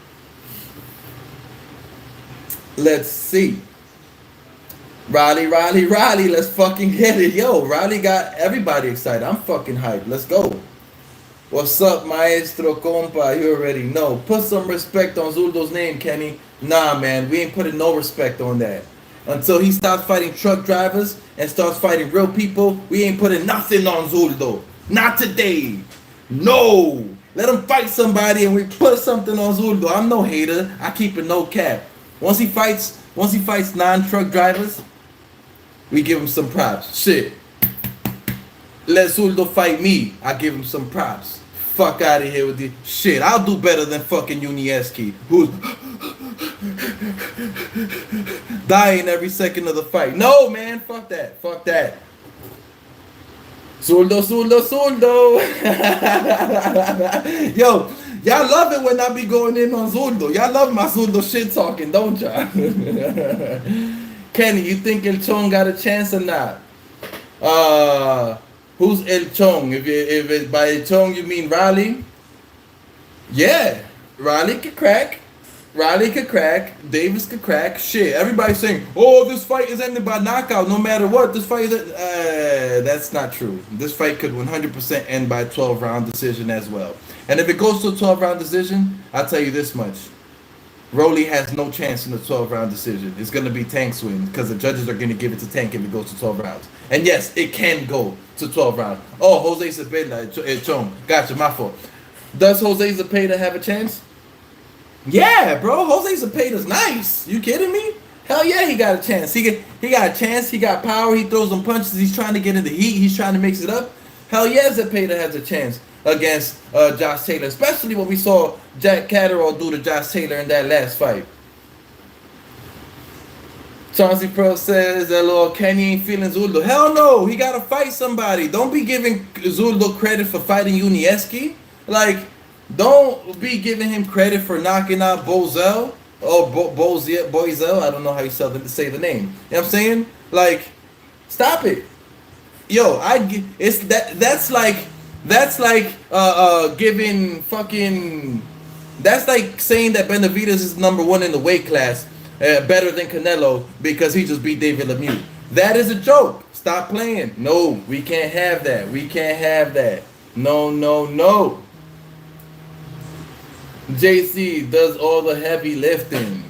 Let's see. Riley, let's fucking get it. Yo, Riley got everybody excited. I'm fucking hyped. Let's go. What's up, maestro compa? You already know. Put some respect on Zuldo's name, Kenny. Nah, man, we ain't putting no respect on that. Until he stops fighting truck drivers and starts fighting real people, we ain't putting nothing on Zuldo. Not today. No. Let him fight somebody and we put something on Zuldo. I'm no hater. I keep it no cap. Once he fights non-truck drivers, we give him some props. Shit. Let Zuldo fight me. I give him some props. Fuck out of here with the shit. I'll do better than fucking Unieski, who's dying every second of the fight. No, man. Fuck that. Fuck that. Zuldo. Yo, y'all love it when I be going in on Zuldo. Y'all love my Zuldo shit talking, don't y'all? Kenny, you think El Chong got a chance or not? Who's El Chong? If it, by El Chong you mean Riley? Yeah, Riley could crack. Davis could crack. Shit, everybody's saying, oh, this fight is ended by knockout no matter what. This fight is... that's not true. This fight could 100% end by 12-round decision as well. And if it goes to a 12-round decision, I'll tell you this much. Rolly has no chance in the 12-round decision. It's going to be Tank's win because the judges are going to give it to Tank if it goes to 12 rounds. And yes, it can go to 12 rounds. Oh, Jose Zepeda, Chong. Gotcha, my fault. Does Jose Zepeda have a chance? Yeah, bro. Jose Zepeda's nice. You kidding me? Hell yeah, he got a chance. He got a chance. He got power. He throws some punches. He's trying to get in the heat. He's trying to mix it up. Hell yeah, Zepeda has a chance against Josh Taylor, especially when we saw Jack Catteral do to Josh Taylor in that last fight. Chauncey Pro says that little Kenny ain't feeling Zuldo. Hell no, he gotta fight somebody. Don't be giving Zuldo credit for fighting Unieski. Like, don't be giving him credit for knocking out Bozel or Boizel. I don't know how you say the name. You know what I'm saying? Like, stop it. Yo, that's like giving fucking, that's like saying that Benavidez is #1 in the weight class, better than Canelo because he just beat David Lemieux. That is a joke. Stop playing. No, we can't have that. We can't have that. No. JC does all the heavy lifting.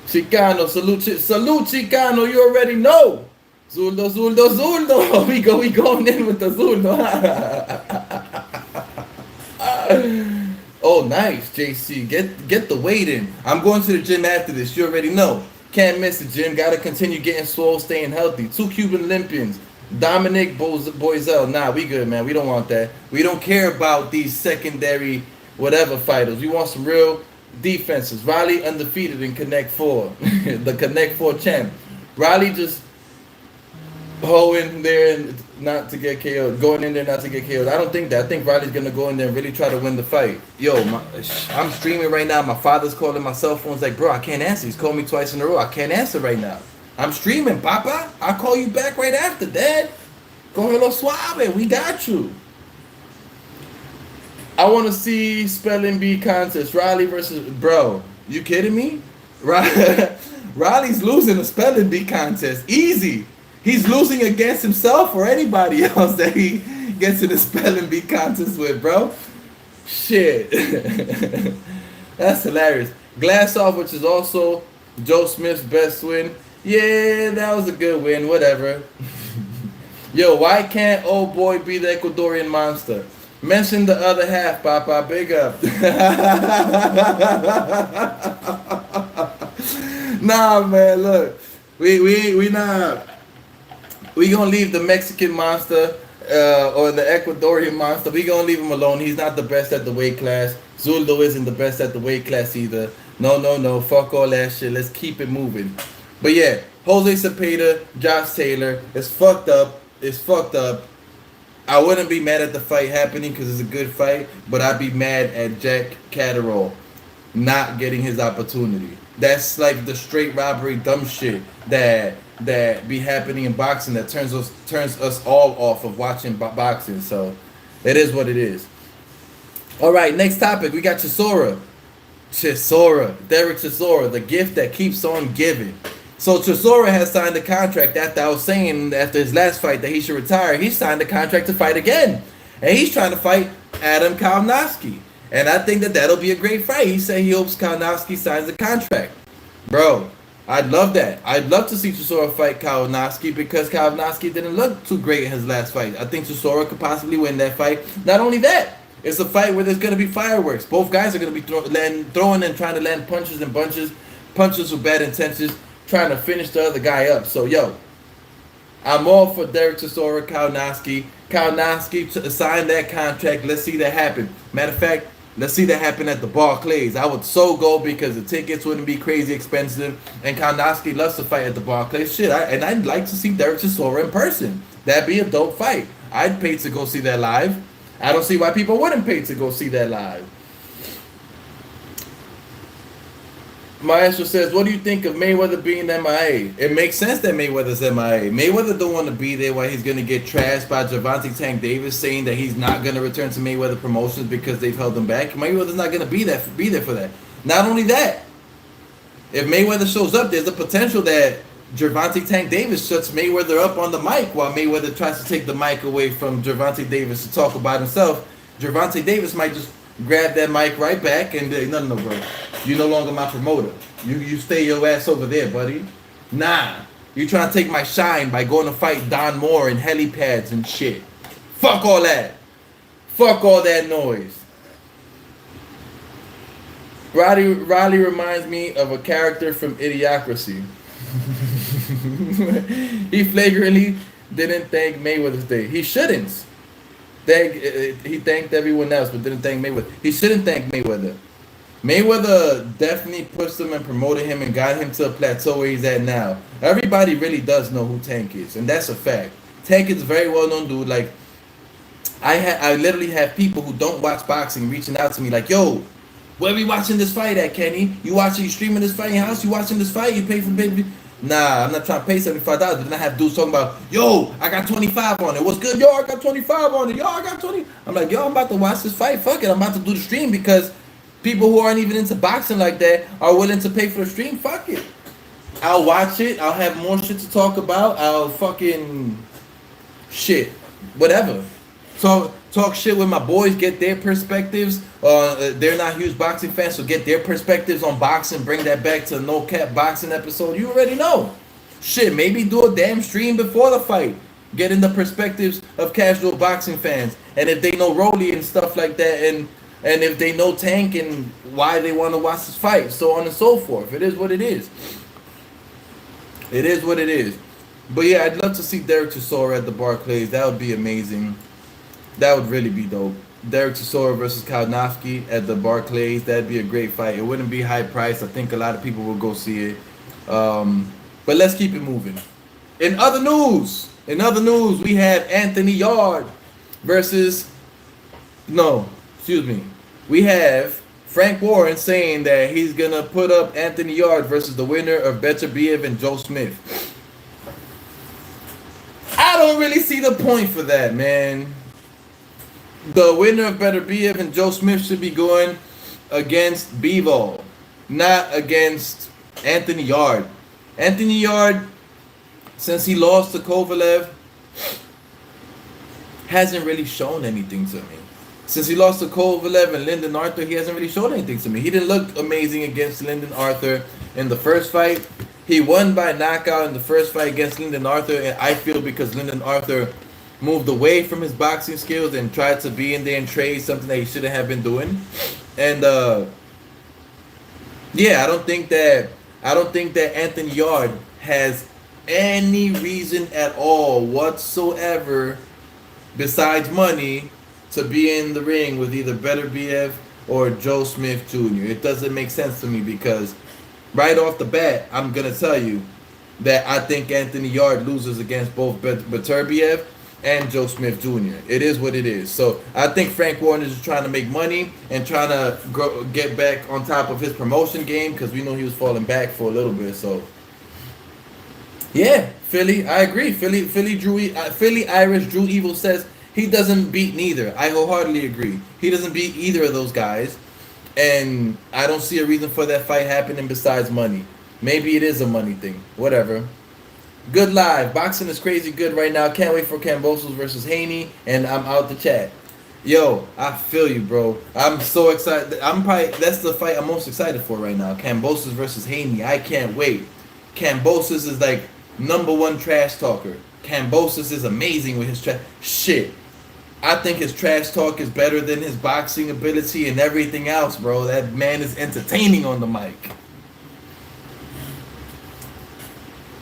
Chicano, salute Chicano, you already know. Zuldo. We going in with the Zuldo. Oh, nice, JC. Get the weight in. I'm going to the gym after this. You already know. Can't miss the gym. Got to continue getting swole, staying healthy. 2 Cuban Olympians. Dominic Boizel. Nah, we good, man. We don't want that. We don't care about these secondary whatever fighters. We want some real defenses. Riley undefeated in Connect 4. The Connect 4 champ. Riley just hoeing there and not to get KO'd. Going in there not to get KO'd. I don't think that. I think Riley's gonna go in there and really try to win the fight. Yo, I'm streaming right now. My father's calling my cell phone's like, bro, I can't answer. He's called me twice in a row. I can't answer right now. I'm streaming, Papa. I'll call you back right after, Dad. Go hello suave. We got you. I want to see spelling bee contest. Riley versus... Bro, you kidding me? Riley's losing a spelling bee contest. Easy. He's losing against himself or anybody else that he gets in a spelling bee contest with, bro. Shit. That's hilarious. Glass off, which is also Joe Smith's best win. Yeah, that was a good win. Whatever. Yo, why can't old boy be the Ecuadorian monster? Mention the other half, Papa. Big up. Nah, man, look. We not... We gonna leave the Mexican monster or the Ecuadorian monster. We gonna leave him alone. He's not the best at the weight class. Zuldo isn't the best at the weight class either. No. Fuck all that shit. Let's keep it moving. But yeah, Jose Zepeda, Josh Taylor. It's fucked up. It's fucked up. I wouldn't be mad at the fight happening because it's a good fight, but I'd be mad at Jack Catteral not getting his opportunity. That's like the straight robbery dumb shit that be happening in boxing that turns us all off of watching boxing. So it is what it is. All right, next topic. We got Chisora, Derek Chisora, the gift that keeps on giving. So Chisora has signed a contract after I was saying after his last fight that he should retire. He signed a contract to fight again. And he's trying to fight Alimkanhuly. And I think that that'll be a great fight. He said he hopes Kanowski signs a contract. Bro, I'd love that. I'd love to see Chisora fight Kanowski because Kanowski didn't look too great in his last fight. I think Chisora could possibly win that fight. Not only that, it's a fight where there's going to be fireworks. Both guys are going to be throwing and trying to land punches and bunches. Punches with bad intentions. Trying to finish the other guy up. So, yo, I'm all for Derek Chisora, Kanowski. Kanowski sign that contract. Let's see that happen. Matter of fact, let's see that happen at the Barclays. I would so go because the tickets wouldn't be crazy expensive. And Kanowski loves to fight at the Barclays. Shit, and I'd like to see Derek Chisora in person. That'd be a dope fight. I'd pay to go see that live. I don't see why people wouldn't pay to go see that live. Maestro says, what do you think of Mayweather being MIA? It makes sense that Mayweather's MIA. Mayweather don't want to be there while he's going to get trashed by Gervonta Tank Davis saying that he's not going to return to Mayweather Promotions because they've held him back. Mayweather's not going to be there for that. Not only that, if Mayweather shows up, there's a potential that Gervonta Tank Davis shuts Mayweather up on the mic while Mayweather tries to take the mic away from Gervonta Davis to talk about himself. Gervonta Davis might just grab that mic right back and be like, no, bro. You're no longer my promoter. You stay your ass over there, buddy. Nah. You trying to take my shine by going to fight Don Moore in helipads and shit. Fuck all that. Fuck all that noise. Riley reminds me of a character from Idiocracy. He flagrantly didn't thank Mayweather's Day. He shouldn't. He thanked everyone else, but didn't thank Mayweather. He shouldn't thank Mayweather. Mayweather definitely pushed him and promoted him and got him to a plateau where he's at now. Everybody really does know who Tank is, and that's a fact. Tank is a very well-known dude. Like, I literally have people who don't watch boxing reaching out to me like, yo, where we watching this fight at, Kenny? You streaming this fight in your house? You watching this fight? You pay for baby? Nah, I'm not trying to pay $75, but then I have dudes talking about, yo, I got 25 on it. What's good? Yo, I got 25 on it. Yo, I got 20. I'm like, yo, I'm about to watch this fight. Fuck it. I'm about to do the stream because people who aren't even into boxing like that are willing to pay for the stream. Fuck it. I'll watch it. I'll have more shit to talk about. I'll fucking shit. Whatever. So talk shit with my boys, get their perspectives. They're not huge boxing fans, so get their perspectives on boxing. Bring that back to the No Cap Boxing episode. You already know. Shit, maybe do a damn stream before the fight. Getting the perspectives of casual boxing fans. And if they know Rolly and stuff like that, and if they know Tank and why they want to watch this fight, so on and so forth. It is what it is. It is what it is. But yeah, I'd love to see Derek Chisora at the Barclays. That would be amazing. That would really be dope. Derek Chisora versus Kanowski at the Barclays. That'd be a great fight. It wouldn't be high price. I think a lot of people will go see it. But let's keep it moving. In other news, In other news, we have Anthony Yarde versus, no, excuse me. We have Frank Warren saying that he's going to put up Anthony Yarde versus the winner of Betterbiev and Joe Smith. I don't really see the point for that, man. The winner of Betterbiev and Joe Smith should be going against Bivol, not against Anthony Yarde. Anthony Yarde, since he lost to Kovalev, hasn't really shown anything to me. Since he lost to Kovalev and Lyndon Arthur, he hasn't really shown anything to me. He didn't look amazing against Lyndon Arthur in the first fight. He won by knockout in the first fight against Lyndon Arthur, and I feel because Lyndon Arthur moved away from his boxing skills and tried to be in there and trade, something that he shouldn't have been doing. And yeah, I don't think that Anthony Yarde has any reason at all whatsoever, besides money, to be in the ring with either Betterbiev or Joe Smith Jr. It doesn't make sense to me because right off the bat, I'm gonna tell you that I think Anthony Yarde loses against both Betterbiev and Joe Smith Jr. It is what it is. So I think Frank Warren is just trying to make money and trying to get back on top of his promotion game because we know he was falling back for a little bit. So yeah, Philly, I agree. Philly Irish Drew Evil says he doesn't beat neither. I wholeheartedly agree. He doesn't beat either of those guys, and I don't see a reason for that fight happening besides money. Maybe it is a money thing. Whatever. Good live. Boxing is crazy good right now. Can't wait for Kambosos versus Haney, and I'm out the chat. Yo, I feel you, bro. I'm so excited. That's the fight I'm most excited for right now. Kambosos versus Haney. I can't wait. Kambosos is like #1 trash talker. Kambosos is amazing with his trash shit. I think his trash talk is better than his boxing ability and everything else, bro. That man is entertaining on the mic.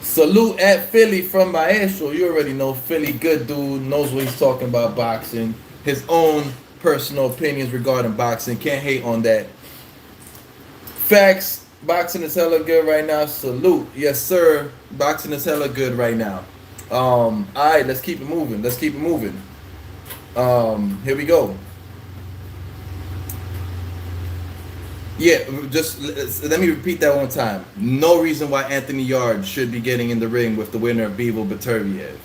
Salute at Philly from Maestro. You already know Philly, good dude, knows what he's talking about boxing. His own personal opinions regarding boxing. Can't hate on that. Facts, boxing is hella good right now. Salute. Yes, sir. Boxing is hella good right now. Alright, let's keep it moving. Here we go. Yeah, just let me repeat that one time. No reason why Anthony Yarde should be getting in the ring with the winner of Betterbiev.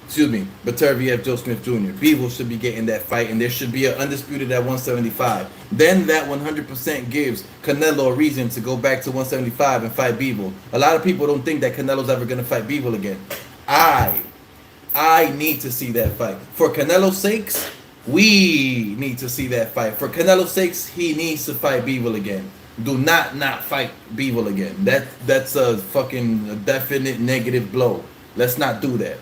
Excuse me, Betterbiev, Joe Smith Jr. Bivol should be getting that fight, and there should be an undisputed at 175. Then that 100% gives Canelo a reason to go back to 175 and fight Bivol. A lot of people don't think that Canelo's ever going to fight Bivol again. I need to see that fight. For Canelo's sakes, we need to see that fight. For Canelo's sakes, he needs to fight Bivol again. Do not fight Bivol again. That's a fucking definite negative blow. Let's not do that.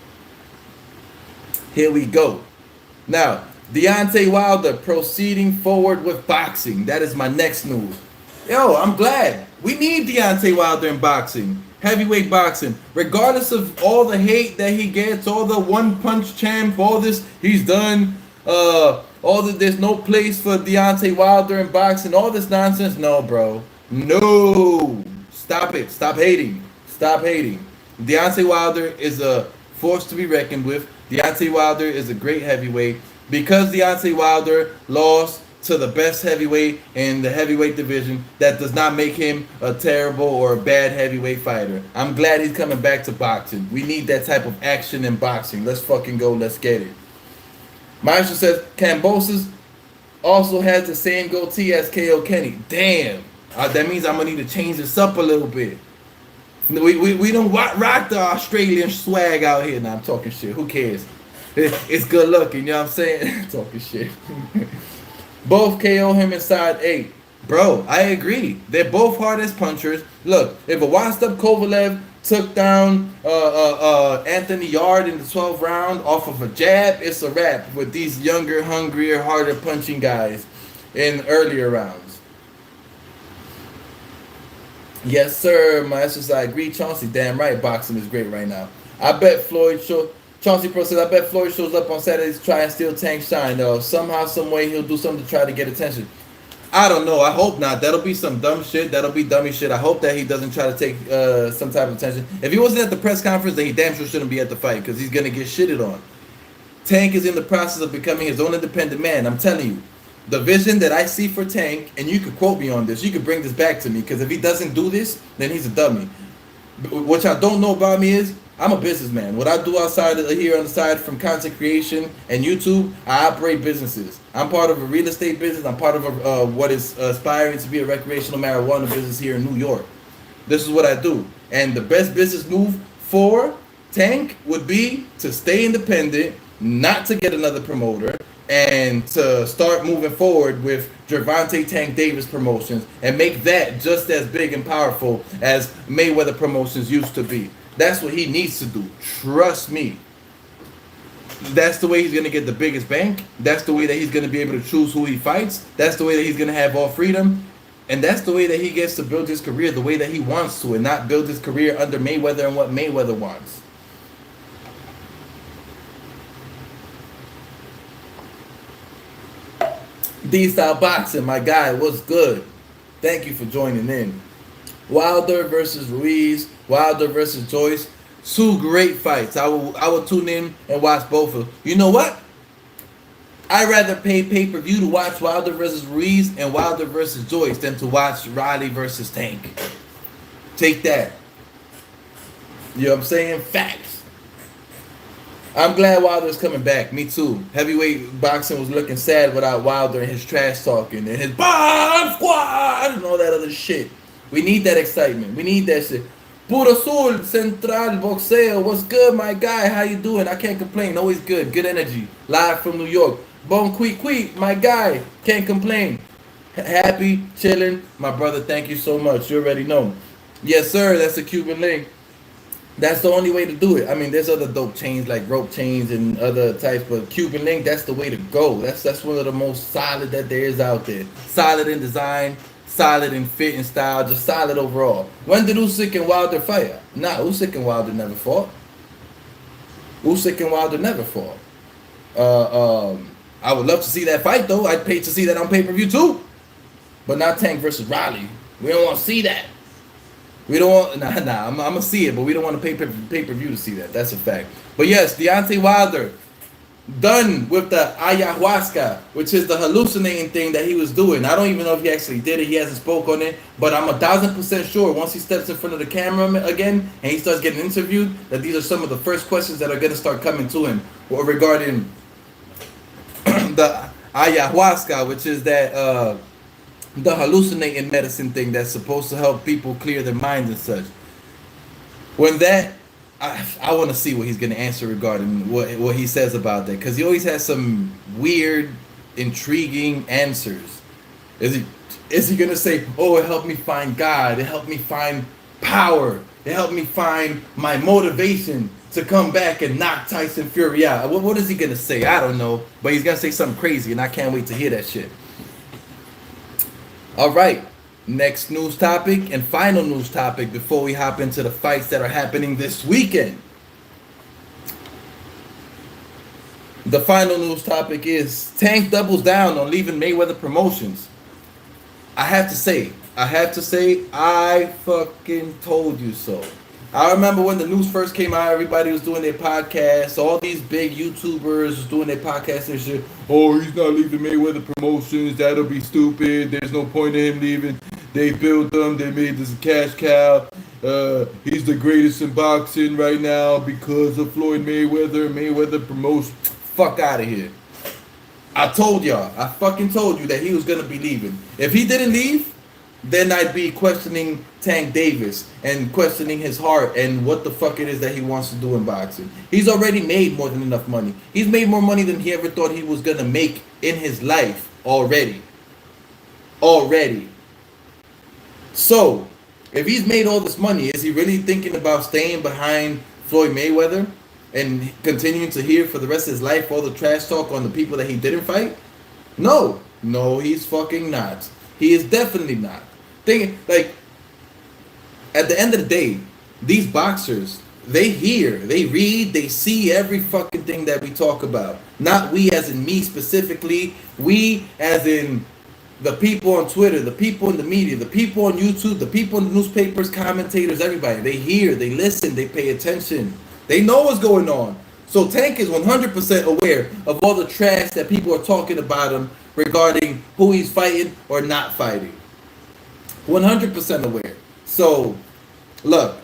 Here we go. Now, Deontay Wilder proceeding forward with boxing. That is my next news. Yo, I'm glad. We need Deontay Wilder in boxing. Heavyweight boxing. Regardless of all the hate that he gets, all the one-punch champ, all this he's done, there's no place for Deontay Wilder in boxing, all this nonsense. No, bro. No. Stop it. Stop hating. Deontay Wilder is a force to be reckoned with. Deontay Wilder is a great heavyweight. Because Deontay Wilder lost to the best heavyweight in the heavyweight division, that does not make him a terrible or a bad heavyweight fighter. I'm glad he's coming back to boxing. We need that type of action in boxing. Let's fucking go. Let's get it. Maestro says Kambosos also has the same goatee as KO Kenny. Damn. That means I'm going to need to change this up a little bit. We don't rock the Australian swag out here. Now I'm talking shit. Who cares? It's good looking. You know what I'm saying? Talking shit. Both KO him inside 8. Bro, I agree. They're both hard as punchers. Look, if a washed up Kovalev took down Anthony Yarde in the 12th round off of a jab, it's a wrap with these younger, hungrier, harder punching guys in earlier rounds. Yes, sir. My answers, I agree. Chauncey, damn right. Boxing is great right now. I bet Floyd Chauncey Pro says, I bet Floyd shows up on Saturday to try and steal Tank shine, though. Somehow, some way, he'll do something to try to get attention. I don't know. I hope not. That'll be some dumb shit. That'll be dummy shit. I hope that he doesn't try to take some type of attention. If he wasn't at the press conference, then he damn sure shouldn't be at the fight because he's gonna get shitted on. Tank is in the process of becoming his own independent man. I'm telling you, the vision that I see for Tank, and you could quote me on this. You could bring this back to me because if he doesn't do this, then he's a dummy. What y'all don't know about me is I'm a businessman. What I do outside of here on the side from content creation and YouTube, I operate businesses. I'm part of a real estate business. I'm part of what is aspiring to be a recreational marijuana business here in New York. This is what I do. And the best business move for Tank would be to stay independent, not to get another promoter, and to start moving forward with Gervonta Tank Davis Promotions and make that just as big and powerful as Mayweather Promotions used to be. That's what he needs to do. Trust me. That's the way he's going to get the biggest bank. That's the way that he's going to be able to choose who he fights. That's the way that he's going to have all freedom. And that's the way that he gets to build his career the way that he wants to and not build his career under Mayweather and what Mayweather wants. D-Style Boxing, my guy, what's good? Thank you for joining in. Wilder versus Ruiz, Wilder versus Joyce. Two great fights. I will tune in and watch both of them. You know what? I'd rather pay pay-per-view to watch Wilder versus Ruiz and Wilder versus Joyce than to watch Riley versus Tank. Take that. You know what I'm saying? Facts. I'm glad Wilder's coming back. Me too. Heavyweight boxing was looking sad without Wilder and his trash talking and his bomb squad and all that other shit. We need that excitement. We need that shit. Puro Sul, Central Boxeo. What's good, my guy? How you doing? I can't complain. Always good. Good energy. Live from New York. Bon Quick, my guy. Can't complain. Happy, chilling. My brother, thank you so much. You already know. Yes, sir. That's a Cuban link. That's the only way to do it. I mean, there's other dope chains like rope chains and other types, but Cuban link, that's the way to go. That's one of the most solid that there is out there. Solid in design, solid in fit and style, just solid overall. When did Usyk and Wilder fight? Nah, Usyk and Wilder never fought. Usyk and Wilder never fought. I would love to see that fight though. I'd pay to see that on pay-per-view too. But not Tank versus Riley. We don't want to see that. We don't want, I'm gonna see it, but we don't want to pay per view to see that. That's a fact. But yes, Deontay Wilder done with the ayahuasca, which is the hallucinating thing that he was doing. I don't even know if he actually did it. He hasn't spoke on it, but I'm 1000% sure once he steps in front of the camera again and he starts getting interviewed, that these are some of the first questions that are gonna start coming to him regarding the ayahuasca, which is that the hallucinating medicine thing that's supposed to help people clear their minds and such. When that, I want to see what he's going to answer regarding what he says about that, because he always has some weird, intriguing answers. Is he going to say, oh, it helped me find God, it helped me find power, it helped me find my motivation to come back and knock Tyson Fury out? What is he going to say? I don't know, but he's going to say something crazy, and I can't wait to hear that shit. All right, next news topic and final news topic before we hop into the fights that are happening this weekend. The final news topic is Tank doubles down on leaving Mayweather Promotions. I have to say, I fucking told you so. I remember when the news first came out, everybody was doing their podcasts. All these big YouTubers was doing their podcasts and shit. Oh, he's not leaving Mayweather Promotions. That'll be stupid. There's no point in him leaving. They built them. They made this a cash cow. He's the greatest in boxing right now because of Floyd Mayweather. Mayweather Promotions. Fuck out of here. I told y'all. I fucking told you that he was going to be leaving. If he didn't leave, then I'd be questioning Tank Davis and questioning his heart and what the fuck it is that he wants to do in boxing. He's already made more than enough money. He's made more money than he ever thought he was going to make in his life already. So, if he's made all this money, is he really thinking about staying behind Floyd Mayweather and continuing to hear for the rest of his life all the trash talk on the people that he didn't fight? No, he's fucking not. He is definitely not. Like, at the end of the day, these boxers, they hear, they read, they see every fucking thing that we talk about. Not we as in me specifically, we as in the people on Twitter, the people in the media, the people on YouTube, the people in the newspapers, commentators, everybody, they hear, they listen, they pay attention. They know what's going on. So Tank is 100% aware of all the trash that people are talking about him regarding who he's fighting or not fighting. 100% aware. So, look,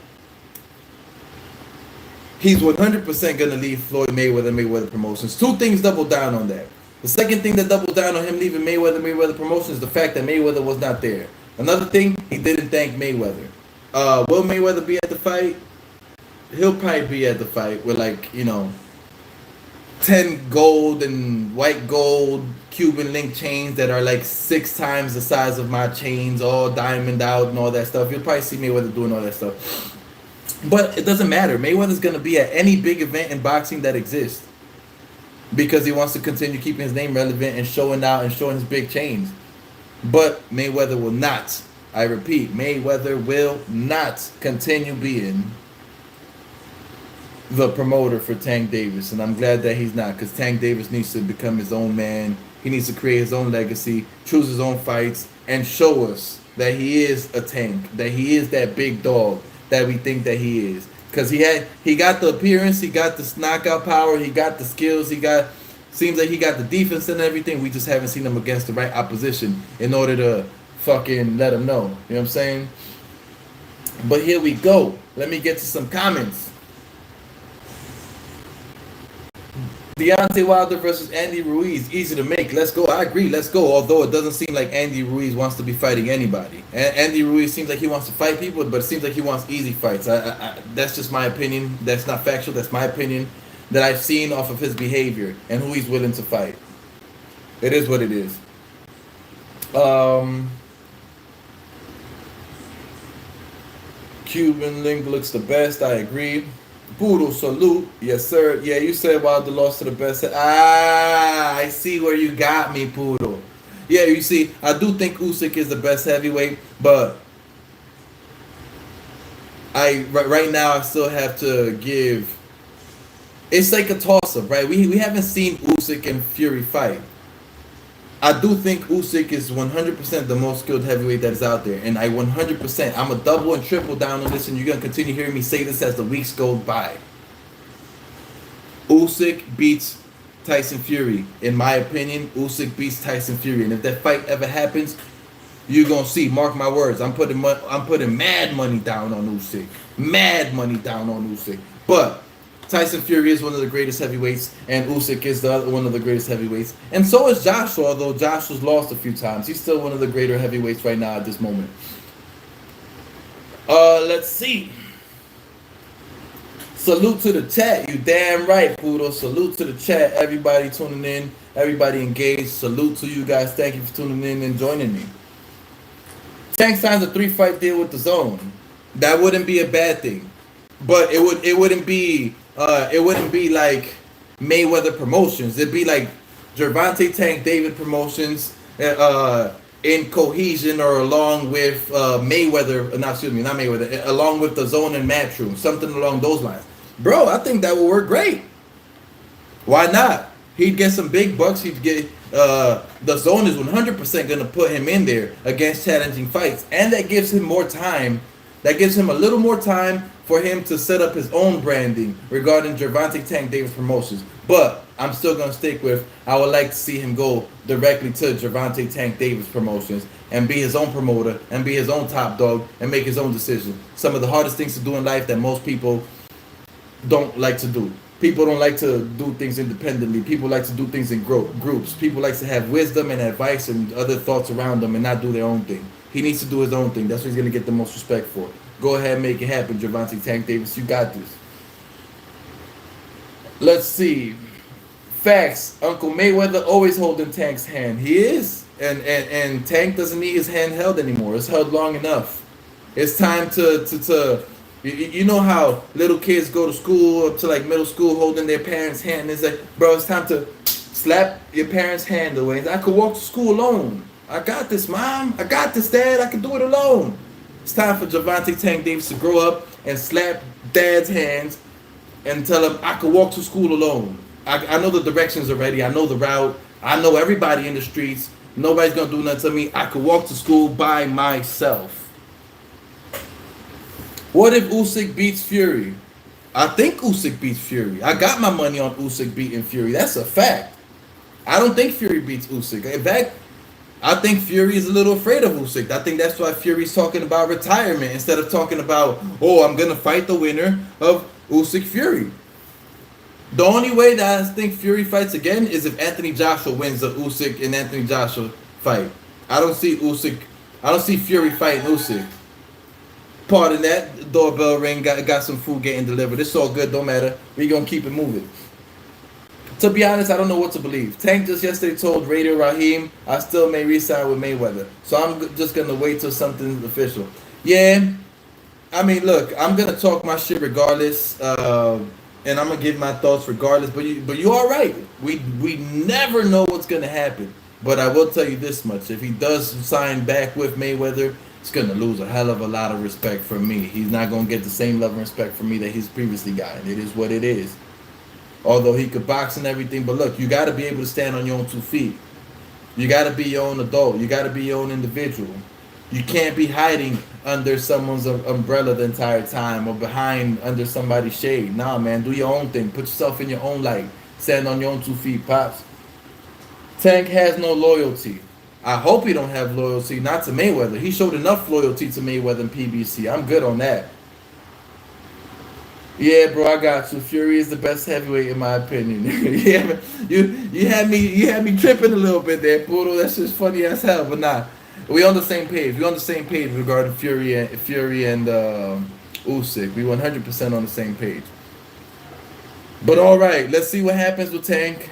he's 100% going to leave Floyd Mayweather Promotions. Two things double down on that. The second thing that doubled down on him leaving Mayweather Promotions is the fact that Mayweather was not there. Another thing, he didn't thank Mayweather. Will Mayweather be at the fight? He'll probably be at the fight with 10 gold and white gold Cuban link chains that are like 6 times the size of my chains, all diamond out and all that stuff. You'll probably see Mayweather doing all that stuff. But it doesn't matter. Mayweather's going to be at any big event in boxing that exists, because he wants to continue keeping his name relevant and showing out and showing his big chains. But Mayweather will not, I repeat, Mayweather will not continue being the promoter for Tank Davis. And I'm glad that he's not, because Tank Davis needs to become his own man. He needs to create his own legacy, choose his own fights, and show us that he is a Tank, that he is that big dog that we think that he is. Because he got the appearance, he got the knockout power, he got the skills, seems like he got the defense and everything. We just haven't seen him against the right opposition in order to fucking let him know. You know what I'm saying? But here we go. Let me get to some comments. Deontay Wilder versus Andy Ruiz, easy to make. Let's go. I agree. Let's go. Although it doesn't seem like Andy Ruiz wants to be fighting anybody. Andy Ruiz seems like he wants to fight people, but it seems like he wants easy fights. That's just my opinion. That's not factual. That's my opinion that I've seen off of his behavior and who he's willing to fight. It is what it is. Cuban link looks the best. I agree. Poodle, salute. Yes, sir. Yeah, you said Wilder lost to the best. I see where you got me, Poodle. Yeah, you see, I do think Usyk is the best heavyweight, but right now I still have to give. It's like a toss-up, right? We haven't seen Usyk and Fury fight. I do think Usyk is 100% the most skilled heavyweight that is out there. And I'm a double and triple down on this, and you're going to continue hearing me say this as the weeks go by. Usyk beats Tyson Fury. In my opinion, Usyk beats Tyson Fury. And if that fight ever happens, you're going to see, mark my words, I'm putting mad money down on Usyk. Mad money down on Usyk. But Tyson Fury is one of the greatest heavyweights, and Usyk is the other one of the greatest heavyweights. And so is Joshua, although Joshua's lost a few times. He's still one of the greater heavyweights right now at this moment. Let's see. Salute to the chat. You damn right, Poodle. Salute to the chat. Everybody tuning in. Everybody engaged. Salute to you guys. Thank you for tuning in and joining me. Tank signs a 3-fight deal with the Zone. That wouldn't be a bad thing. But it wouldn't be like Mayweather Promotions. It'd be like Gervonta Tank David Promotions in cohesion, or along with not Mayweather, along with the Zone and Matchroom, something along those lines. Bro, I think that would work great. Why not? He'd get some big bucks. He'd get the Zone is 100% going to put him in there against challenging fights, and that gives him more time. That gives him a little more time for him to set up his own branding regarding Gervonta Tank Davis Promotions. But I'm still going to stick with, I would like to see him go directly to Gervonta Tank Davis Promotions and be his own promoter and be his own top dog and make his own decisions. Some of the hardest things to do in life that most people don't like to do. People don't like to do things independently. People like to do things in groups. People like to have wisdom and advice and other thoughts around them and not do their own thing. He needs to do his own thing. That's what he's going to get the most respect for. Go ahead and make it happen, Gervonta Tank Davis. You got this. Let's see. Facts. Uncle Mayweather always holding Tank's hand. He is. And Tank doesn't need his hand held anymore. It's held long enough. It's time to you know how little kids go to school, up to like middle school, holding their parents' hand. It's like, bro, it's time to slap your parents' hand away. I could walk to school alone. I got this, Mom. I got this, Dad. I can do it alone. It's time for Gervonta Tank Davis to grow up and slap Dad's hands and tell him, I could walk to school alone. I know the directions already. I know the route. I know everybody in the streets. Nobody's gonna do nothing to me. I could walk to school by myself. What if Usyk beats Fury? I think Usyk beats Fury. I got my money on Usyk beating Fury. That's a fact. I don't think Fury beats Usyk. In fact, I think Fury is a little afraid of Usyk. I think that's why Fury's talking about retirement instead of talking about, oh, I'm gonna fight the winner of Usyk Fury. The only way that I think Fury fights again is if Anthony Joshua wins the Usyk and Anthony Joshua fight. I don't see Fury fighting Usyk. Pardon that, doorbell ring, got some food getting delivered. It's all good, don't matter. We gonna keep it moving. To be honest, I don't know what to believe. Tank just yesterday told Radio Raheem I still may re-sign with Mayweather. So I'm just gonna wait till something's official. Yeah, I mean, look, I'm gonna talk my shit regardless, and I'm gonna give my thoughts regardless. But you all right. We never know what's gonna happen. But I will tell you this much: if he does sign back with Mayweather, it's going to lose a hell of a lot of respect from me. He's not going to get the same level of respect from me that he's previously gotten. It is what it is. Although he could box and everything, but look, you got to be able to stand on your own 2 feet. You got to be your own adult. You got to be your own individual. You can't be hiding under someone's umbrella the entire time or behind under somebody's shade. Nah, man, do your own thing. Put yourself in your own light. Stand on your own 2 feet, Pops. Tank has no loyalty. I hope he don't have loyalty, not to Mayweather. He showed enough loyalty to Mayweather and PBC. I'm good on that. Yeah, bro, I got you. Fury is the best heavyweight in my opinion. Yeah, you had me tripping a little bit there, Poodle. That's just funny as hell. But nah, we on the same page. We on the same page regarding Fury and Usyk. We 100% on the same page. But all right, let's see what happens with Tank.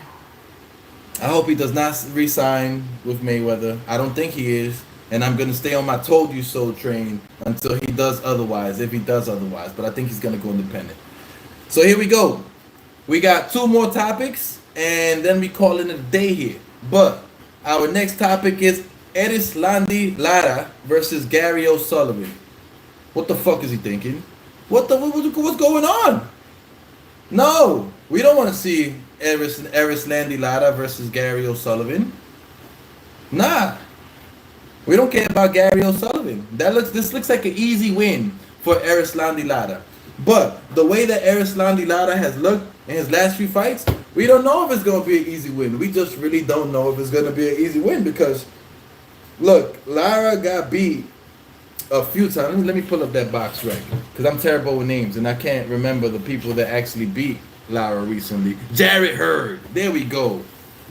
I hope he does not re-sign with Mayweather. I don't think he is. And I'm going to stay on my told you so train until he does otherwise, if he does otherwise. But I think he's going to go independent. So here we go. We got 2 more topics, and then we call it a day here. But our next topic is Erislandy Lara versus Gary O'Sullivan. What the fuck is he thinking? What's going on? No, we don't want to see Erislandy Lara versus Gary O'Sullivan. Nah, we don't care about Gary O'Sullivan. This looks like an easy win for Erislandy Lara. But the way that Erislandy Lara has looked in his last few fights, we don't know if it's going to be an easy win. We just really don't know if it's going to be an easy win because, look, Lara got beat a few times. Let me pull up that box right because I'm terrible with names and I can't remember the people that actually beat Lara recently. Jarrett Hurd. There we go.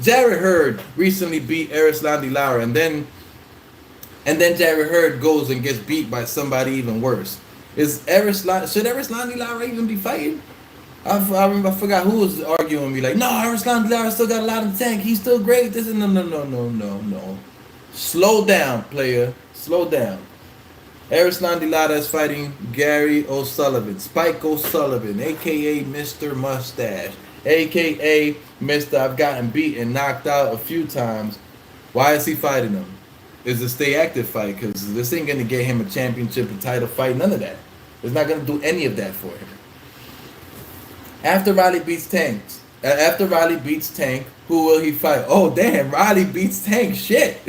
Jarrett Hurd recently beat Erislandy Lara, and then Jarrett Hurd goes and gets beat by somebody even worse. Should Erislandy Lara even be fighting? I forgot who was arguing with me like, no, Erislandy Lara still got a lot in the tank. He's still great. No. Slow down, player. Slow down. Erislandy Lara is fighting Gary O'Sullivan, Spike O'Sullivan, a.k.a. Mr. Mustache, a.k.a. Mr. I've gotten beat and knocked out a few times. Why is he fighting him? It's a stay active fight because this ain't going to get him a championship, a title fight, none of that. It's not going to do any of that for him. After Riley beats Tank, who will he fight? Oh, damn, Riley beats Tank. Shit.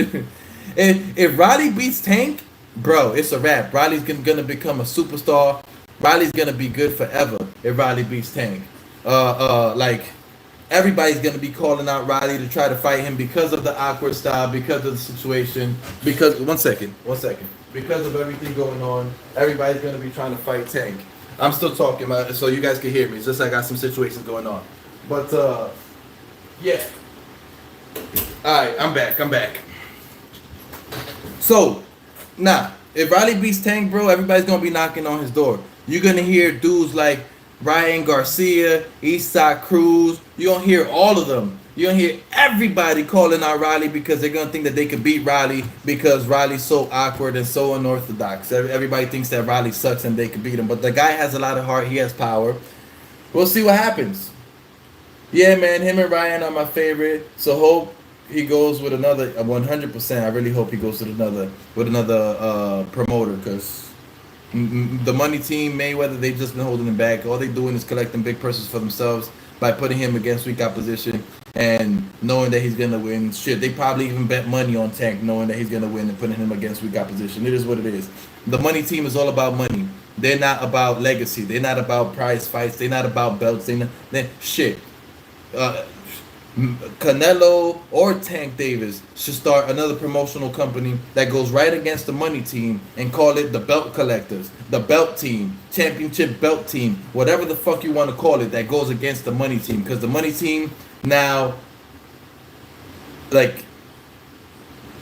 if Riley beats Tank, bro, it's a wrap. Riley's gonna become a superstar. Riley's gonna be good forever if Riley beats Tank. Like everybody's gonna be calling out Riley to try to fight him because of the awkward style, because of the situation, because one second. Because of everything going on, everybody's gonna be trying to fight Tank. I'm still talking about it so you guys can hear me. It's just I got some situations going on. But yeah. Alright, I'm back. So nah, if Riley beats Tank, bro, everybody's gonna be knocking on his door. You're gonna hear dudes like Ryan Garcia, Isaac Cruz. You're gonna hear all of them. You're gonna hear everybody calling out Riley because they're gonna think that they can beat Riley because Riley's so awkward and so unorthodox. Everybody thinks that Riley sucks and they can beat him, but the guy has a lot of heart. He has power. We'll see what happens. Yeah, man, him and Ryan are my favorite. So hope he goes with another 100%. I really hope he goes with another promoter because the money team, Mayweather, they've just been holding him back. All they're doing is collecting big purses for themselves by putting him against weak opposition. And knowing that he's gonna win. Shit, they probably even bet money on Tank, knowing that he's gonna win and putting him against weak opposition. It is what it is. The money team is all about money. They're not about legacy. They're not about prize fights. They're not about belts. They shit. Canelo or Tank Davis should start another promotional company that goes right against the money team and call it the Belt Collectors, the Belt Team, Championship Belt Team, whatever the fuck you want to call it, that goes against the money team. Because the money team now, like,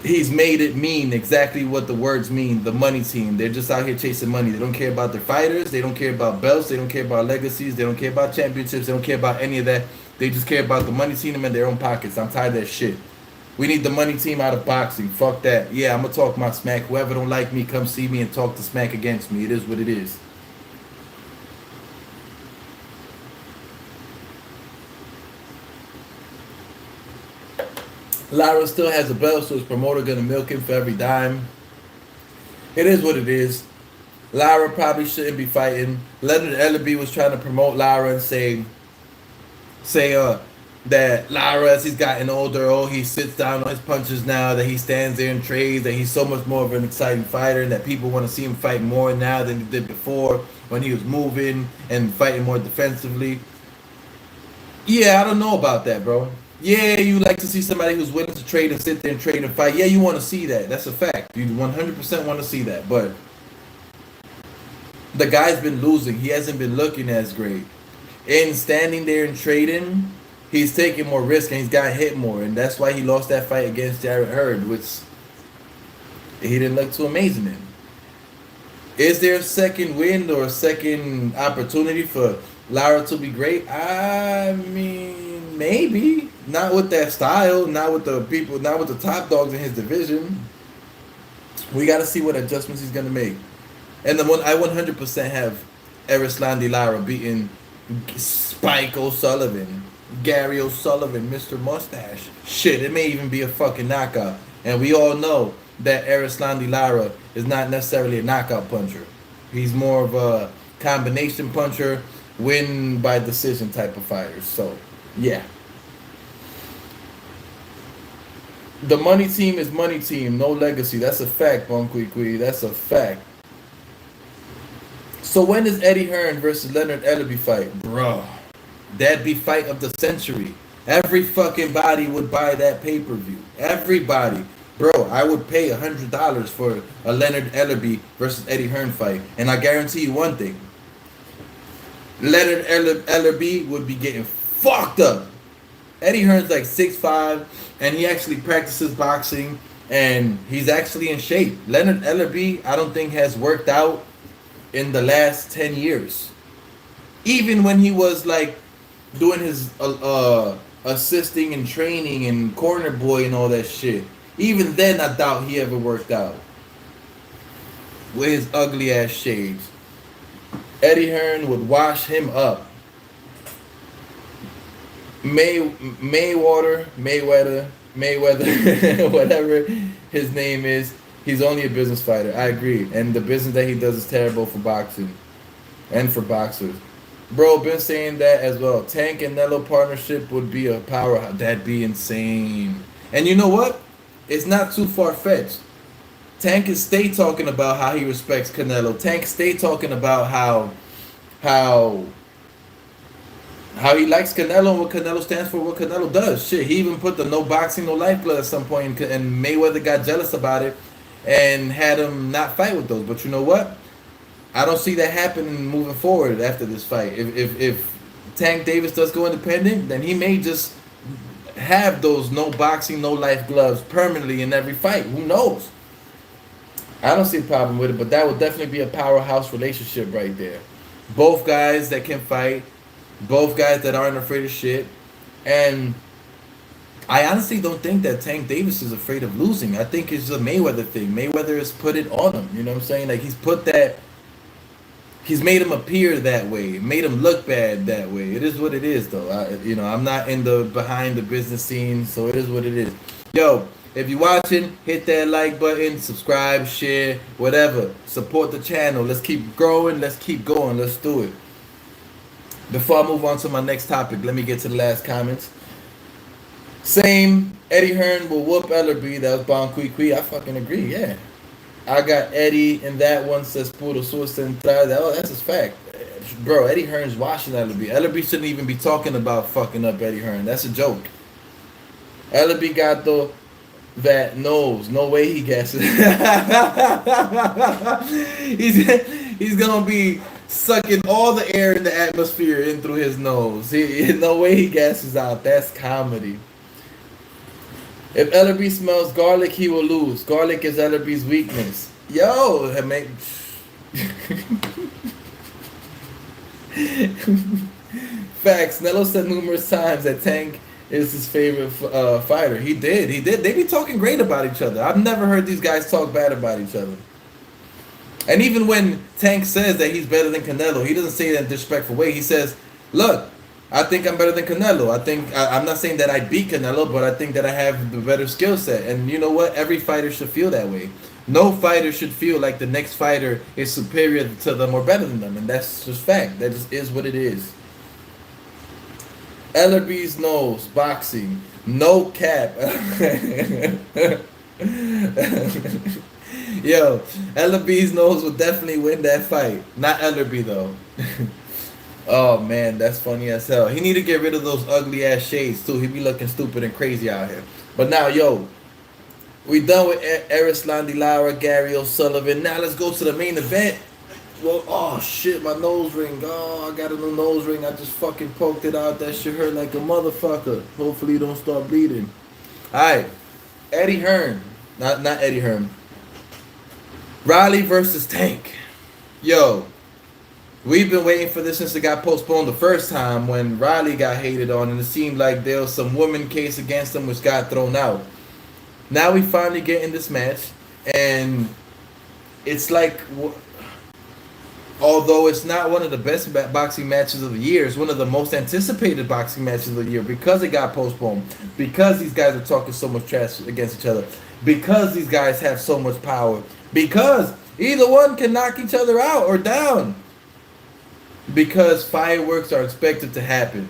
he's made it mean exactly what the words mean. The money team. They're just out here chasing money. They don't care about their fighters. They don't care about belts. They don't care about legacies. They don't care about championships. They don't care about any of that. They just care about the money team in their own pockets. I'm tired of that shit. We need the money team out of boxing. Fuck that. Yeah, I'm going to talk my smack. Whoever don't like me, come see me and talk the smack against me. It is what it is. Lara still has a belt, so his promoter going to milk him for every dime. It is what it is. Lara probably shouldn't be fighting. Leonard Ellerby was trying to promote Lara and say that Lara, as he's gotten older, he sits down on his punches now, that he stands there and trades, that he's so much more of an exciting fighter, and that people want to see him fight more now than he did before when he was moving and fighting more defensively. Yeah, I don't know about that, bro. Yeah, you like to see somebody who's willing to trade and sit there and trade and fight. Yeah, you want to see that. That's a fact. You 100% want to see that. But the guy's been losing. He hasn't been looking as great. In standing there and trading, he's taking more risk and he's got hit more. And that's why he lost that fight against Jarrett Hurd, which he didn't look too amazing in. Is there a second win or a second opportunity for Lara to be great? I mean, maybe. Not with that style, not with the people, not with the top dogs in his division. We got to see what adjustments he's going to make. And the one I 100% have Erislandy Lara beating Spike O'Sullivan, Gary O'Sullivan, Mr. Mustache. Shit, it may even be a fucking knockout. And we all know that Erislandy Lara is not necessarily a knockout puncher. He's more of a combination puncher, win by decision type of fighter. So, yeah. The money team is money team, no legacy. That's a fact, Bonqueequee. That's a fact. So when does Eddie Hearn versus Leonard Ellerby fight? Bro, that'd be fight of the century. Every fucking body would buy that pay-per-view. Everybody. Bro, I would pay $100 for a Leonard Ellerby versus Eddie Hearn fight. And I guarantee you one thing. Leonard Ellerby would be getting fucked up. Eddie Hearn's like 6'5", and he actually practices boxing, and he's actually in shape. Leonard Ellerby, I don't think has worked out in the last 10 years. Even when he was like doing his assisting and training and corner boy and all that shit. Even then, I doubt he ever worked out. With his ugly ass shades. Eddie Hearn would wash him up. Mayweather, whatever his name is, he's only a business fighter. I agree. And the business that he does is terrible for boxing and for boxers. Bro, been saying that as well. Tank and Canelo partnership would be a powerhouse. That'd be insane. And you know what? It's not too far-fetched. Tank is stay talking about how he respects Canelo. Tank stay talking about how he likes Canelo and what Canelo stands for, what Canelo does. Shit, he even put the no boxing, no life blood at some point, and Mayweather got jealous about it and had him not fight with those. But you know what? I don't see that happening moving forward after this fight. If Tank Davis does go independent, then he may just have those no boxing, no life gloves permanently in every fight. Who knows? I don't see a problem with it, but that would definitely be a powerhouse relationship right there. Both guys that can fight. Both guys that aren't afraid of shit. And I honestly don't think that Tank Davis is afraid of losing. I think it's a Mayweather thing. Mayweather has put it on him. You know what I'm saying? Like, he's made him appear that way. Made him look bad that way. It is what it is, though. I'm not in the behind the business scene, so it is what it is. Yo, if you're watching, hit that like button, subscribe, share, whatever. Support the channel. Let's keep growing. Let's keep going. Let's do it. Before I move on to my next topic, let me get to the last comments. Same. Eddie Hearn will whoop Ellerby. That was Bon Kui Kui. I fucking agree. Yeah. I got Eddie in that one. Says puro suerte entrada. Oh, that's his fact. Bro, Eddie Hearn's washing Ellerby. Ellerby shouldn't even be talking about fucking up Eddie Hearn. That's a joke. Ellerby got that nose. No way he guesses. he's gonna be sucking all the air in the atmosphere in through his nose. No way he gasses out. That's comedy. If Ellerby smells garlic, he will lose. Garlic is Ellerby's weakness. Yo, make. Facts. Nello said numerous times that Tank is his favorite fighter. He did. They be talking great about each other. I've never heard these guys talk bad about each other. And even when Tank says that he's better than Canelo, he doesn't say it in a disrespectful way. He says, look, I think I'm better than Canelo. I'm not saying that I beat Canelo, but I think that I have the better skill set. And you know what? Every fighter should feel that way. No fighter should feel like the next fighter is superior to them or better than them. And that's just fact. That just is what it is. Ellerby's nose, boxing, no cap. Yo, Ellerby's nose will definitely win that fight. Not Ellerby though. Oh man, that's funny as hell. He need to get rid of those ugly ass shades too. He be looking stupid and crazy out here. But now, yo, we done with Erislandy, Lara, Gary O'Sullivan. Now let's go to the main event. Well, oh shit, my nose ring. Oh, I got a new nose ring. I just fucking poked it out. That shit hurt like a motherfucker. Hopefully, you don't start bleeding. All right, Eddie Hearn, not Eddie Hearn. Riley versus Tank. Yo, we've been waiting for this since it got postponed the first time when Riley got hated on, and it seemed like there was some woman case against him which got thrown out. Now we finally get in this match, and it's like, although it's not one of the best boxing matches of the year, it's one of the most anticipated boxing matches of the year because it got postponed, because these guys are talking so much trash against each other, because these guys have so much power, because either one can knock each other out or down, because fireworks are expected to happen,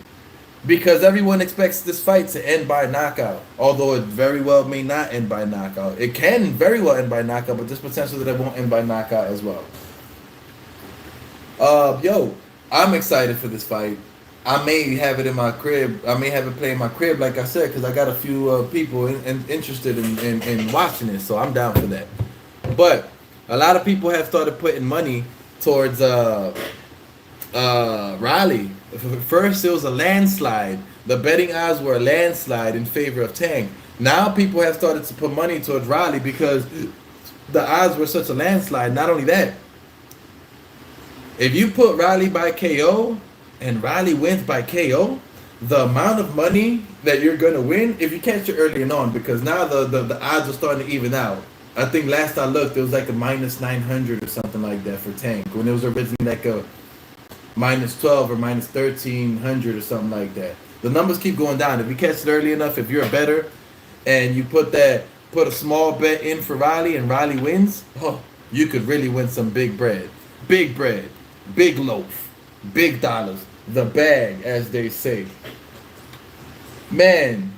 because everyone expects this fight to end by knockout, although it very well may not end by knockout. It can very well end by knockout, but there's potential that it won't end by knockout as well. Yo, I'm excited for this fight. I may have it in my crib. I may have it play in my crib, like I said, because I got a few people interested in watching it, so I'm down for that. But a lot of people have started putting money towards Riley. First, it was a landslide. The betting odds were a landslide in favor of Tank. Now people have started to put money towards Riley because the odds were such a landslide. Not only that, if you put Riley by KO and Riley wins by KO, the amount of money that you're going to win, if you catch it early and on, because now the odds are starting to even out. I think last I looked, it was like a minus 900 or something like that for Tank, when it was originally like a minus 12 or minus 1300 or something like that. The numbers keep going down. If you catch it early enough, if you're a bettor and you put a small bet in for Riley and Riley wins, oh, you could really win some big bread. Big bread. Big loaf. Big dollars. The bag, as they say. Man,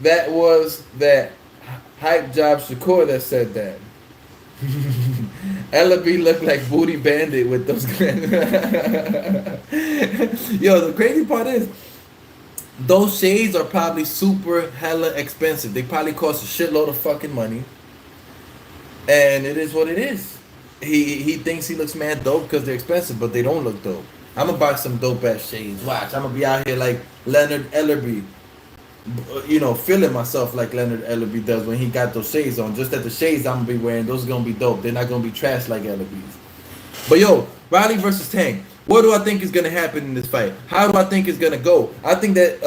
that was that hype job Shakur that said that. Ellerby looked like Booty Bandit with those. Yo, the crazy part is, those shades are probably super hella expensive. They probably cost a shitload of fucking money. And it is what it is. He thinks he looks mad dope because they're expensive, but they don't look dope. I'm gonna buy some dope ass shades. Watch, I'm gonna be out here like Leonard Ellerby. You know, feeling myself like Leonard Ellerby does when he got those shades on. Just that the shades I'm gonna be wearing, those are gonna be dope. They're not gonna be trash like Ellerby's. But yo, Riley versus Tank. What do I think is gonna happen in this fight? How do I think it's gonna go? I think that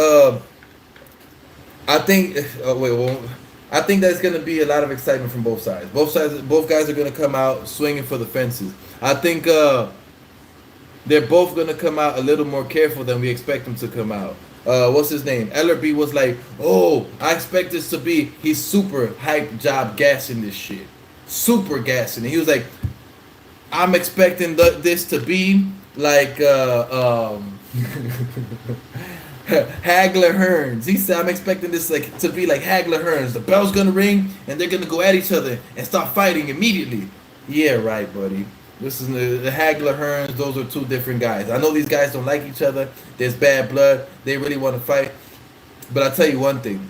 I think there's gonna be a lot of excitement from both sides. Both guys are gonna come out swinging for the fences. I think they're both gonna come out a little more careful than we expect them to come out. What's his name? Ellerby was like, oh, I expect this to be, he's super hype job gassing this shit. Super gassing it. He was like, I'm expecting this to be like, Hagler Hearns. He said, I'm expecting this like to be like Hagler Hearns. The bell's gonna ring and they're gonna go at each other and start fighting immediately. Yeah, right, buddy. This is the Hagler Hearns. Those are two different guys. I know these guys don't like each other. There's bad blood. They really want to fight. But I'll tell you one thing.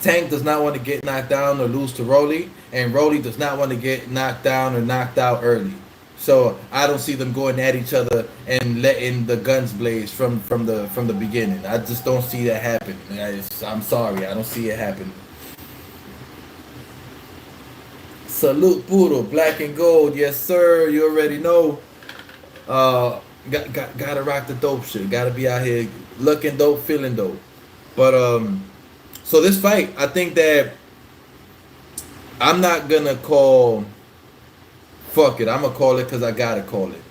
Tank does not want to get knocked down or lose to Rolly, and Rolly does not want to get knocked down or knocked out early. So I don't see them going at each other and letting the guns blaze from the beginning. I just don't see that happening. I'm sorry, I don't see it happening. Salute Puro, black and gold, yes sir. You already know. Gotta rock the dope shit. Gotta be out here looking dope, feeling dope. But so this fight, I think that I'm not gonna call. Fuck it, I'm gonna call it because I gotta call it.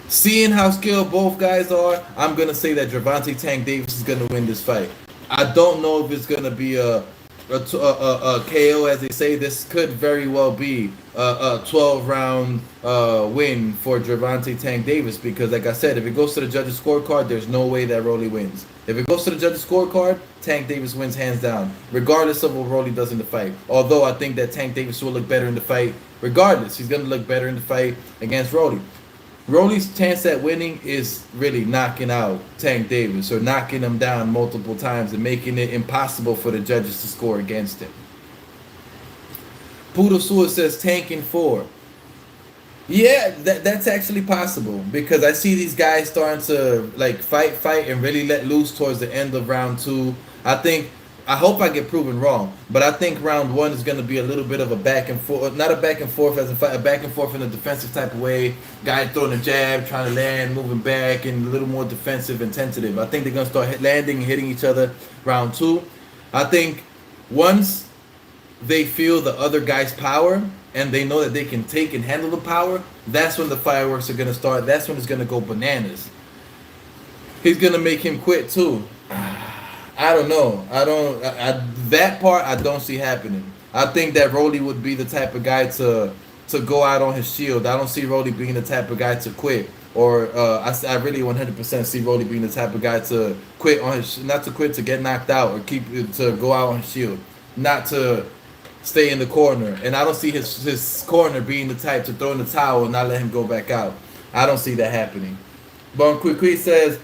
Seeing how skilled both guys are, I'm gonna say that Gervonta Tank Davis is gonna win this fight. I don't know if it's gonna be a KO, as they say. This could very well be a 12-round win for Gervonta Tank Davis because, like I said, if it goes to the judges' scorecard, there's no way that Rolly wins. If it goes to the judges' scorecard, Tank Davis wins hands down, regardless of what Rolly does in the fight. Although I think that Tank Davis will look better in the fight. Regardless, he's going to look better in the fight against Rolly. Rolly's chance at winning is really knocking out Tank Davis or knocking him down multiple times and making it impossible for the judges to score against him. Poodle Sewer says Tank in 4. Yeah, that's actually possible because I see these guys starting to like fight and really let loose towards the end of round 2. I hope I get proven wrong, but I think round 1 is going to be a little bit of a back and forth, not a back and forth as a fight, a back and forth in a defensive type of way. Guy throwing a jab, trying to land, moving back, and a little more defensive and tentative. I think they're going to start landing and hitting each other round 2. I think once they feel the other guy's power and they know that they can take and handle the power, that's when the fireworks are going to start. That's when it's going to go bananas. He's going to make him quit too. I don't know. That part I don't see happening. I think that Rolly would be the type of guy to go out on his shield. I don't see Rolly being the type of guy to quit. Or I really 100% see Rolly being the type of guy to quit on his, not to quit to get knocked out or to go out on his shield, not to stay in the corner. And I don't see his corner being the type to throw in the towel and not let him go back out. I don't see that happening. Bon Quiqui says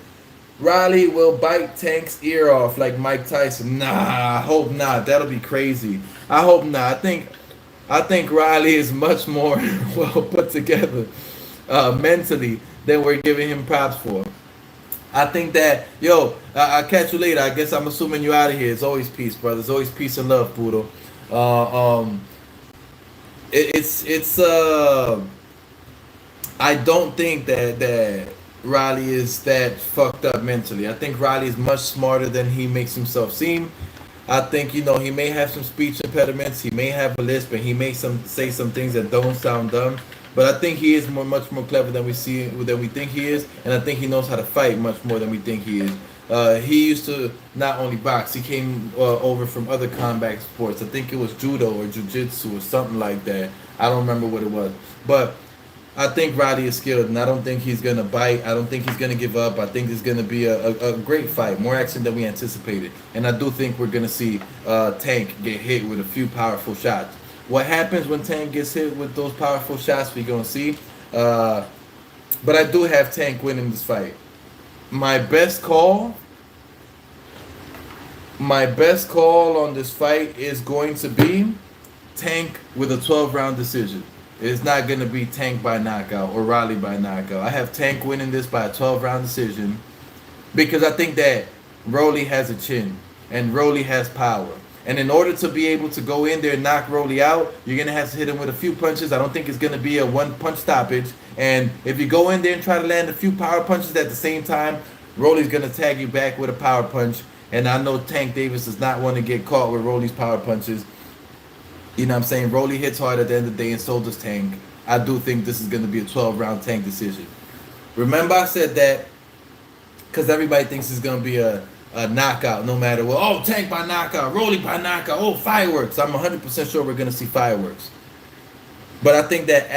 Riley will bite Tank's ear off like Mike Tyson. Nah, I hope not. That'll be crazy. I hope not. I think Riley is much more well put together mentally than we're giving him props for. I think that, I'll catch you later. I guess I'm assuming you out of here. It's always peace, brother. It's always peace and love, Poodle. I don't think that Riley is that fucked up mentally. I think Riley is much smarter than he makes himself seem. I think, he may have some speech impediments. He may have a lisp and he may say some things that don't sound dumb. But I think he is much more clever than we think he is. And I think he knows how to fight much more than we think he is. He used to not only box, he came over from other combat sports. I think it was judo or jiu-jitsu or something like that. I don't remember what it was. But I think Riley is skilled, and I don't think he's going to bite. I don't think he's going to give up. I think it's going to be a great fight, more action than we anticipated. And I do think we're going to see Tank get hit with a few powerful shots. What happens when Tank gets hit with those powerful shots, we're going to see. But I do have Tank winning this fight. My best call on this fight is going to be Tank with a 12-round decision. It's not going to be Tank by knockout or Riley by knockout. I have Tank winning this by a 12-round decision because I think that Rolly has a chin and Rolly has power. And in order to be able to go in there and knock Rolly out, you're going to have to hit him with a few punches. I don't think it's going to be a one-punch stoppage. And if you go in there and try to land a few power punches at the same time, Rolly's going to tag you back with a power punch. And I know Tank Davis does not want to get caught with Rolly's power punches. You know what I'm saying? Rolly hits hard at the end of the day, and so does Tank. I do think this is going to be a 12-round Tank decision. Remember I said that because everybody thinks it's going to be a knockout no matter what. Oh, Tank by knockout, Rolly by knockout, oh, fireworks. I'm 100% sure we're going to see fireworks. But I think that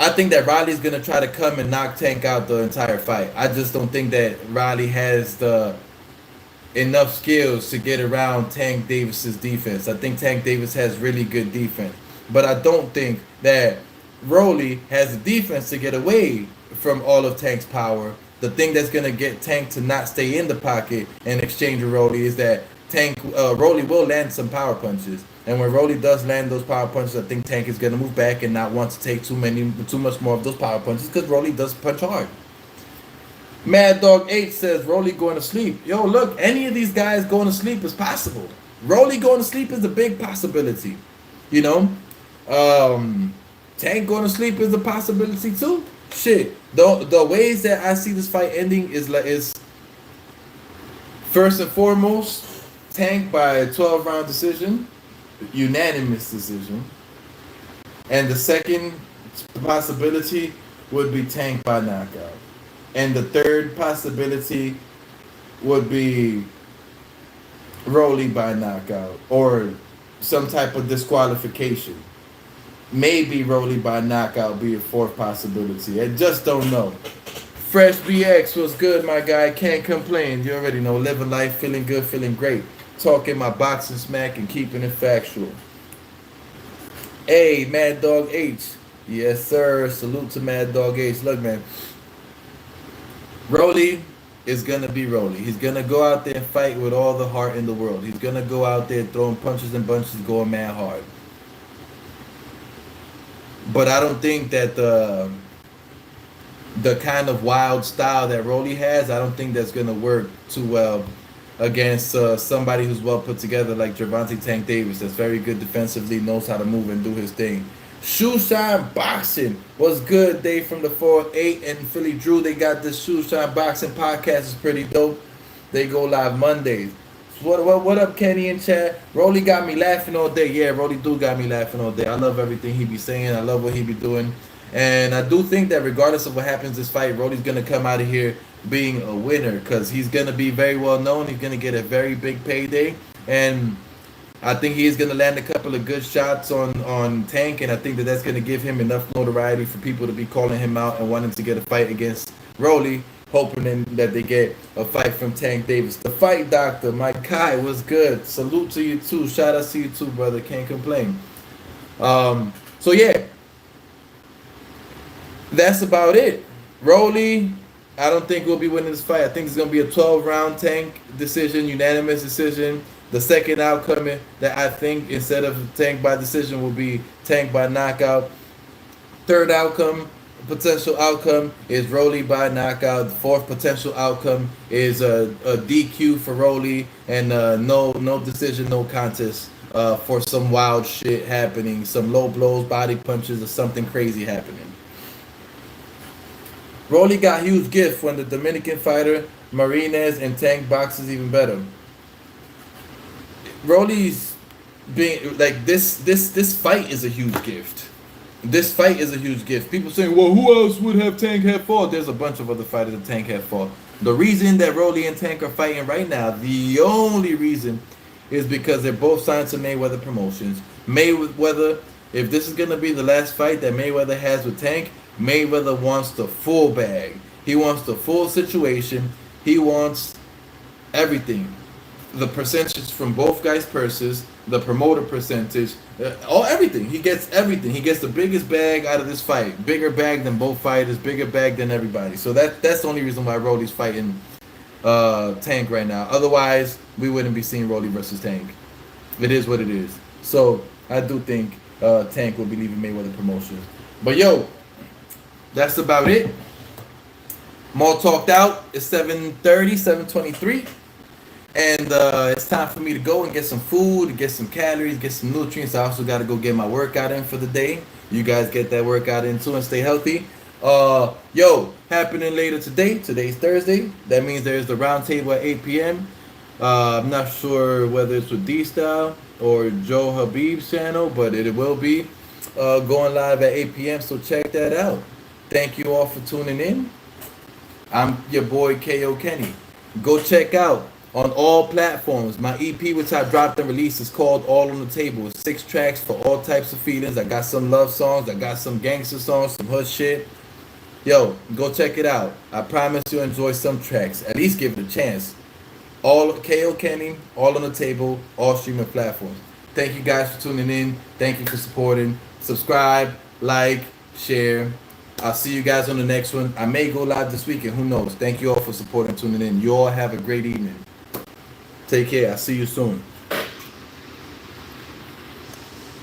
I think that Riley's gonna try to come and knock Tank out the entire fight. I just don't think that Riley has the enough skills to get around Tank Davis's defense. I think Tank Davis has really good defense, but I don't think that Rolly has the defense to get away from all of Tank's power. The thing that's gonna get Tank to not stay in the pocket and exchange with Rolly is that Rolly will land some power punches, and when Rolly does land those power punches, I think Tank is gonna move back and not want to take too much more of those power punches because Rolly does punch hard. Mad Dog 8 says Rolly going to sleep. Yo, look, any of these guys going to sleep is possible. Rolly going to sleep is a big possibility. You know? Tank going to sleep is a possibility too. Shit. The ways that I see this fight ending is first and foremost, Tank by a 12-round decision, unanimous decision. And the second possibility would be Tank by knockout. And the third possibility would be Rolly by knockout or some type of disqualification. Maybe Rolly by knockout be a fourth possibility. I just don't know. Fresh BX was good, my guy. Can't complain. You already know. Living life, feeling good, feeling great. Talking my boxing smack and keeping it factual. Hey, Mad Dog H. Yes, sir. Salute to Mad Dog H. Look, man. Rolly is going to be Rolly. He's going to go out there and fight with all the heart in the world. He's going to go out there throwing punches and bunches, going mad hard. But I don't think that the kind of wild style that Rolly has, I don't think that's going to work too well against somebody who's well put together like Gervonta Tank Davis. That's very good defensively, knows how to move and do his thing. Shoe Shine Boxing was good. Dave from the 4-8 and Philly Drew. They got this Shoe Shine Boxing podcast. Is pretty dope. They go live Mondays. What up, Kenny and Chad? Rolly got me laughing all day. Yeah, Rolly do got me laughing all day. I love everything he be saying. I love what he be doing. And I do think that regardless of what happens this fight, Rolly's going to come out of here being a winner because he's going to be very well known. He's going to get a very big payday. And I think he's going to land a couple of good shots on Tank, and I think that that's going to give him enough notoriety for people to be calling him out and wanting to get a fight against Rolly, hoping that they get a fight from Tank Davis. The Fight Doctor, my guy, was good. Salute to you too. Shout out to you too, brother. Can't complain. So yeah, that's about it. Rolly, I don't think we'll be winning this fight. I think it's going to be a 12-round Tank decision, unanimous decision. The second outcome that I think instead of Tank by decision will be Tank by knockout. Third outcome, potential outcome is Rolly by knockout. The fourth potential outcome is a DQ for Rolly and no decision, no contest for some wild shit happening, some low blows, body punches, or something crazy happening. Rolly got huge gift when the Dominican fighter Marinez and Tank boxes even better. Rolly's being like this fight is a huge gift. This fight is a huge gift. People saying, well, who else would have Tank have fought? There's a bunch of other fighters that Tank have fought. The reason that Rolly and Tank are fighting right now, the only reason, is because they're both signed to Mayweather Promotions. Mayweather, if this is going to be the last fight that Mayweather has with Tank, Mayweather wants the full bag. He wants the full situation. He wants everything. The percentage from both guys' purses, the promoter percentage, everything. He gets everything. He gets the biggest bag out of this fight. Bigger bag than both fighters, bigger bag than everybody. So that's the only reason why Rolly's fighting Tank right now. Otherwise, we wouldn't be seeing Rolly versus Tank. It is what it is. So I do think Tank will be leaving Mayweather Promotions. But yo, that's about it. More talked out. It's 7:30, 7:23. And it's time for me to go and get some food, get some calories, get some nutrients. I also got to go get my workout in for the day. You guys get that workout in too and stay healthy. Yo, happening later today. Today's Thursday. That means there's the round table at 8 p.m. I'm not sure whether it's with D-Style or Joe Habib's channel, but it will be going live at 8 p.m. So check that out. Thank you all for tuning in. I'm your boy K.O. Kenny. Go check out on all platforms. My EP, which I dropped and released, is called All on the Table. It's 6 tracks for all types of feelings. I got some love songs, I got some gangster songs, some hood shit. Yo, go check it out. I promise you'll enjoy some tracks. At least give it a chance. All KO Kenny, All on the Table, all streaming platforms. Thank you guys for tuning in. Thank you for supporting. Subscribe, like, share. I'll see you guys on the next one. I may go live this weekend. Who knows? Thank you all for supporting and tuning in. You all have a great evening. Take care. I'll see you soon.